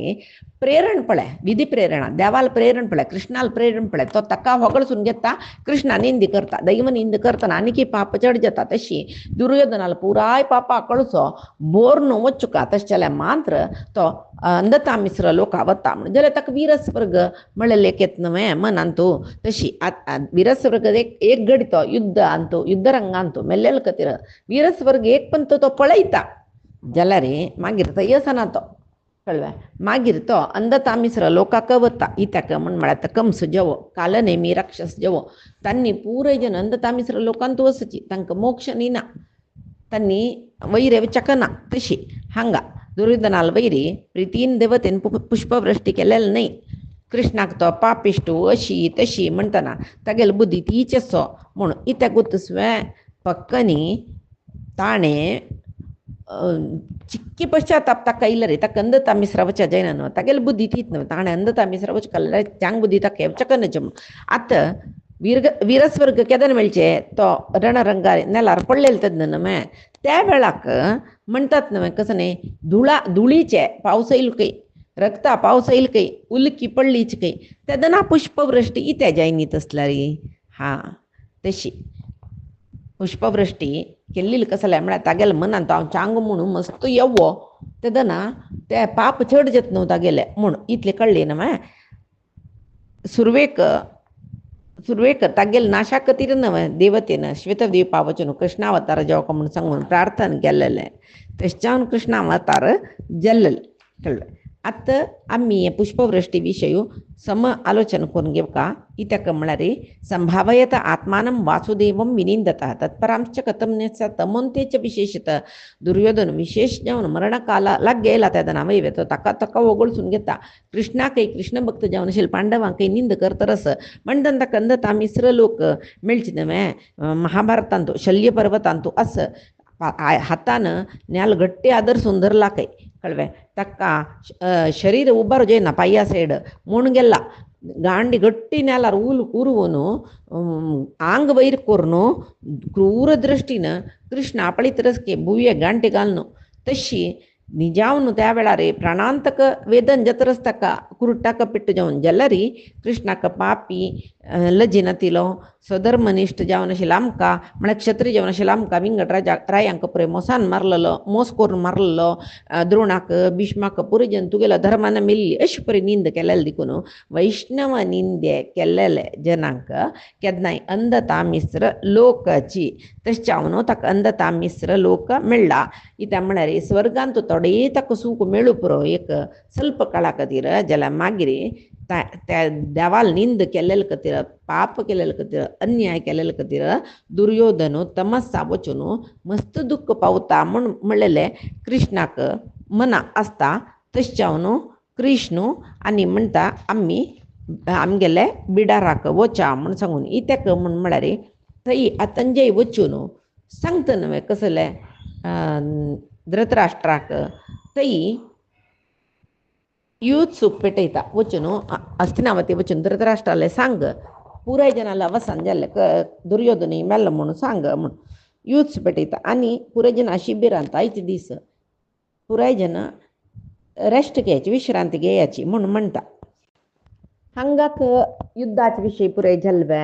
प्रेरण पळय विधी प्रेरणा देवाल प्रेरण पळय कृष्णाल प्रेरण पळय तो ताका होगळसून घेता कृष्णा निंदी करता दैव निंद करतना आनी पाप चड जाता तशी दुर्योधनाल पुराय पापा कळसो बोर न्हू वचुका तशें जाल्यार मात्र तो अंधता मिश्र लोका वता म्हण जाल्यार ताका विरस वर्ग म्हळ्यार लेखेत न्हय मनान तूं तशी विरस वर्ग एक घडी तो युद्ध आणतो युद्ध रंगांतो मेल्लेल कतिर विरस वर्ग एक पंत तो पळयता जाल्यार मागीर तो येसना तो कळ्ळें मागीर तो अंधता मिश्र लोकाक वता इत्याक म्हण म्हळ्यार कंस जेवो कालनेमी राक्षस जेवो तांणी पुराय जन अंधता मिश्र लोकांतू वचची तांकां मोक्ष निना तांणी वैरे चकना तशी हांगा दुर्योधनाल वैरी प्रितीन देवतेन पुष्पवृष्टी केलेली न्हय कृष्णाक तो पापिष्टू अशी तशी म्हणटना तागेली बुद्धी तीच आसो म्हूण इत्याक गोतस्वे पक्कनी ताणें चिक्की पश्चाताप ताका इल्ले रे ताका अंधता मिश्र वच जायना न्हू तागेली बुद्धी तीच न्हू ताणें अंधता मिश्र वच केल्यार चांग बुद्धी ताका हेवचकनच म्हूण आतां विरस वर्ग केदन मेळचे तो रणरंगार नेलार पडलेले तेन्ना न्हय त्या वेळाक म्हणटात न्हय कसो न्ही धुळीचे पावस येयलो खंय रक्ता पावस येयलो खंय उल्की पडलीच खंय तेदना पुष्पवृष्टी इत्या जायनी तसल्यार हा तशी पुष्पवृष्टी केल्ली कसले म्हळ्यार तागेले मनान तो हांव चांग म्हणून मस्त येवो तेदना ते पाप चड जात न्हू तागेले म्हूण इतले कळ्ळें न्हय सुरवेक तागेले नाशा खातीर न्हय देवतेन श्वेतद्वीपा वचून कृष्णावतार जेवका म्हूण सांगून प्रार्थना केल्लेले तेच्यान कृष्णावतार जाल्लेले कळ्ळें आतां आमी हे पुष्पवृष्टी विशयी सम आलोचना करून घेवका इत्याक म्हळ्यार संभावयत आत्मानं वासुदेवं विनिंदता तत्परांश्च कथं तमोंतेच विशेषतः दुर्योधन विशेष जावन मरणकालाक गेला तेदना वैवे तो ताका वगळसून घेता कृष्णाकय कृष्ण भक्त जावन आशिल्ले पांडवांकय निंद करतरस म्हणटन ताका अंधता मिश्र लोक मेळचे न्हय महाभारतांतू शल्य पर्वतांतू आस हातान न्याल गट्टे आदर सुंदर लाकय कळ्ळें ताका शरीर उबार जायना पांया सायड म्हूण गेला गांडी गट्टी नेल्यार उरवून आंग वैर करून क्रूर दृश्टीन कृष्ण आपळीतरच भुंये गांटी घालून तशी निजावन त्या वेळार प्राणांतक वेदन जतरच ताका कुर्टाक पिट्ट जावन जाल्यार कृष्णाक पापी लजिनतिलो स्वधर्मनिश्ठ जावन आशिल्लो आमकां म्हळ्यार क्षत्रीय जावन आशिल्लो आमकां विंगड रायांक पुरे मोसान मारलेलो मोस करून मारलेलो द्रोणाक भीष्माक पुरे जन तुगेलो धर्मान मेल्ली अशी परी निंद केलेले देखून वैष्णव निंदे केल्लेले जनांक केन्नाय अंधता मिश्र लोकाची तशें जावन ताका अंधता मिश्र लोक मेळ्ळा इत्या म्हळ्यार स्वर्गांत थोडे ताका सूख मेळू पुरो एक ಸ್ವಲ್ಪ काळा खातीर जाल्यार मागीर त्या देवाल निंद केलेलं कतीर पाप केलेलं कतीर अन्याय केलेलं कतीर दुर्योधनो तमस्सा वचून मस्त दुःख पावता म्हण म्हणलेले कृष्णाक मना असता तश्चावनो कृष्ण आणि म्हणता आमगेले बिडाराक वचा म्हण सांगून इत्याक म्हण म्हळ्यार थंय आतांजे वचून सांगता नवे कसले धृतराष्ट्राक थंय यूथ सूप पेटयता वचून हस्तिनावती वचून धृतराष्ट्राले सांग पुराय जनाला अवसान जाल्ले दुर्योधनी मेल्लो म्हणून सांग म्हण यूथ पेटयता आनी पुराय जन शिबिरांत आयचे दीस पुराय जन रेस्ट घेवची विश्रांती घेवची म्हणून म्हणटा हांगाक युद्धाचे विशय पुराय जल्वे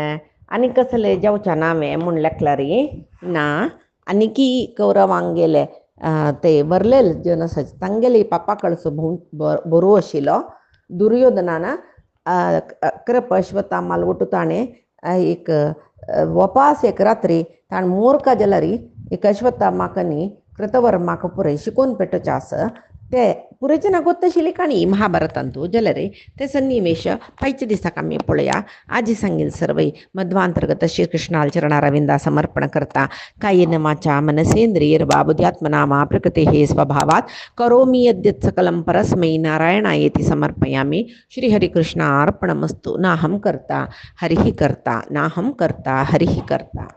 आनी कसले जेवच्या नावे म्हूण लेखला रे ना आनी की कौरवांक गेले ते बरलेले जन आसात तांगेले पापा कळसो बरो आशिल्लो दुर्योधनान कृप अश्वत्थामाल वटू ताणें एक वपास एक रात्री ताणें मोरका जाल्यार एक अश्वत्थामाकनी कृतवर्माक पुरय शिकोवन पेटोवचें आसा ते पुरेचे गोत्त आशिल्ली काणी महाभारतांतू जाल्यार ते सन्निवेश पायच्या दिसाक आमी पळोवया आजी सांगील सर्वै मध्वांतर्गत श्री कृष्णाल चरणारविंदा समर्पण करता कायेन वाचा मनसेंद्रियर्वा बुद्ध्यात्मना मा प्रकृतेः स्वभावात् करोमि यद्यत् सकलं परस्मै नारायणायेति समर्पयामि श्री हरिकृष्णार्पणमस्तु नाहं कर्ता हरिः कर्ता नाहं कर्ता हरिः कर्ता।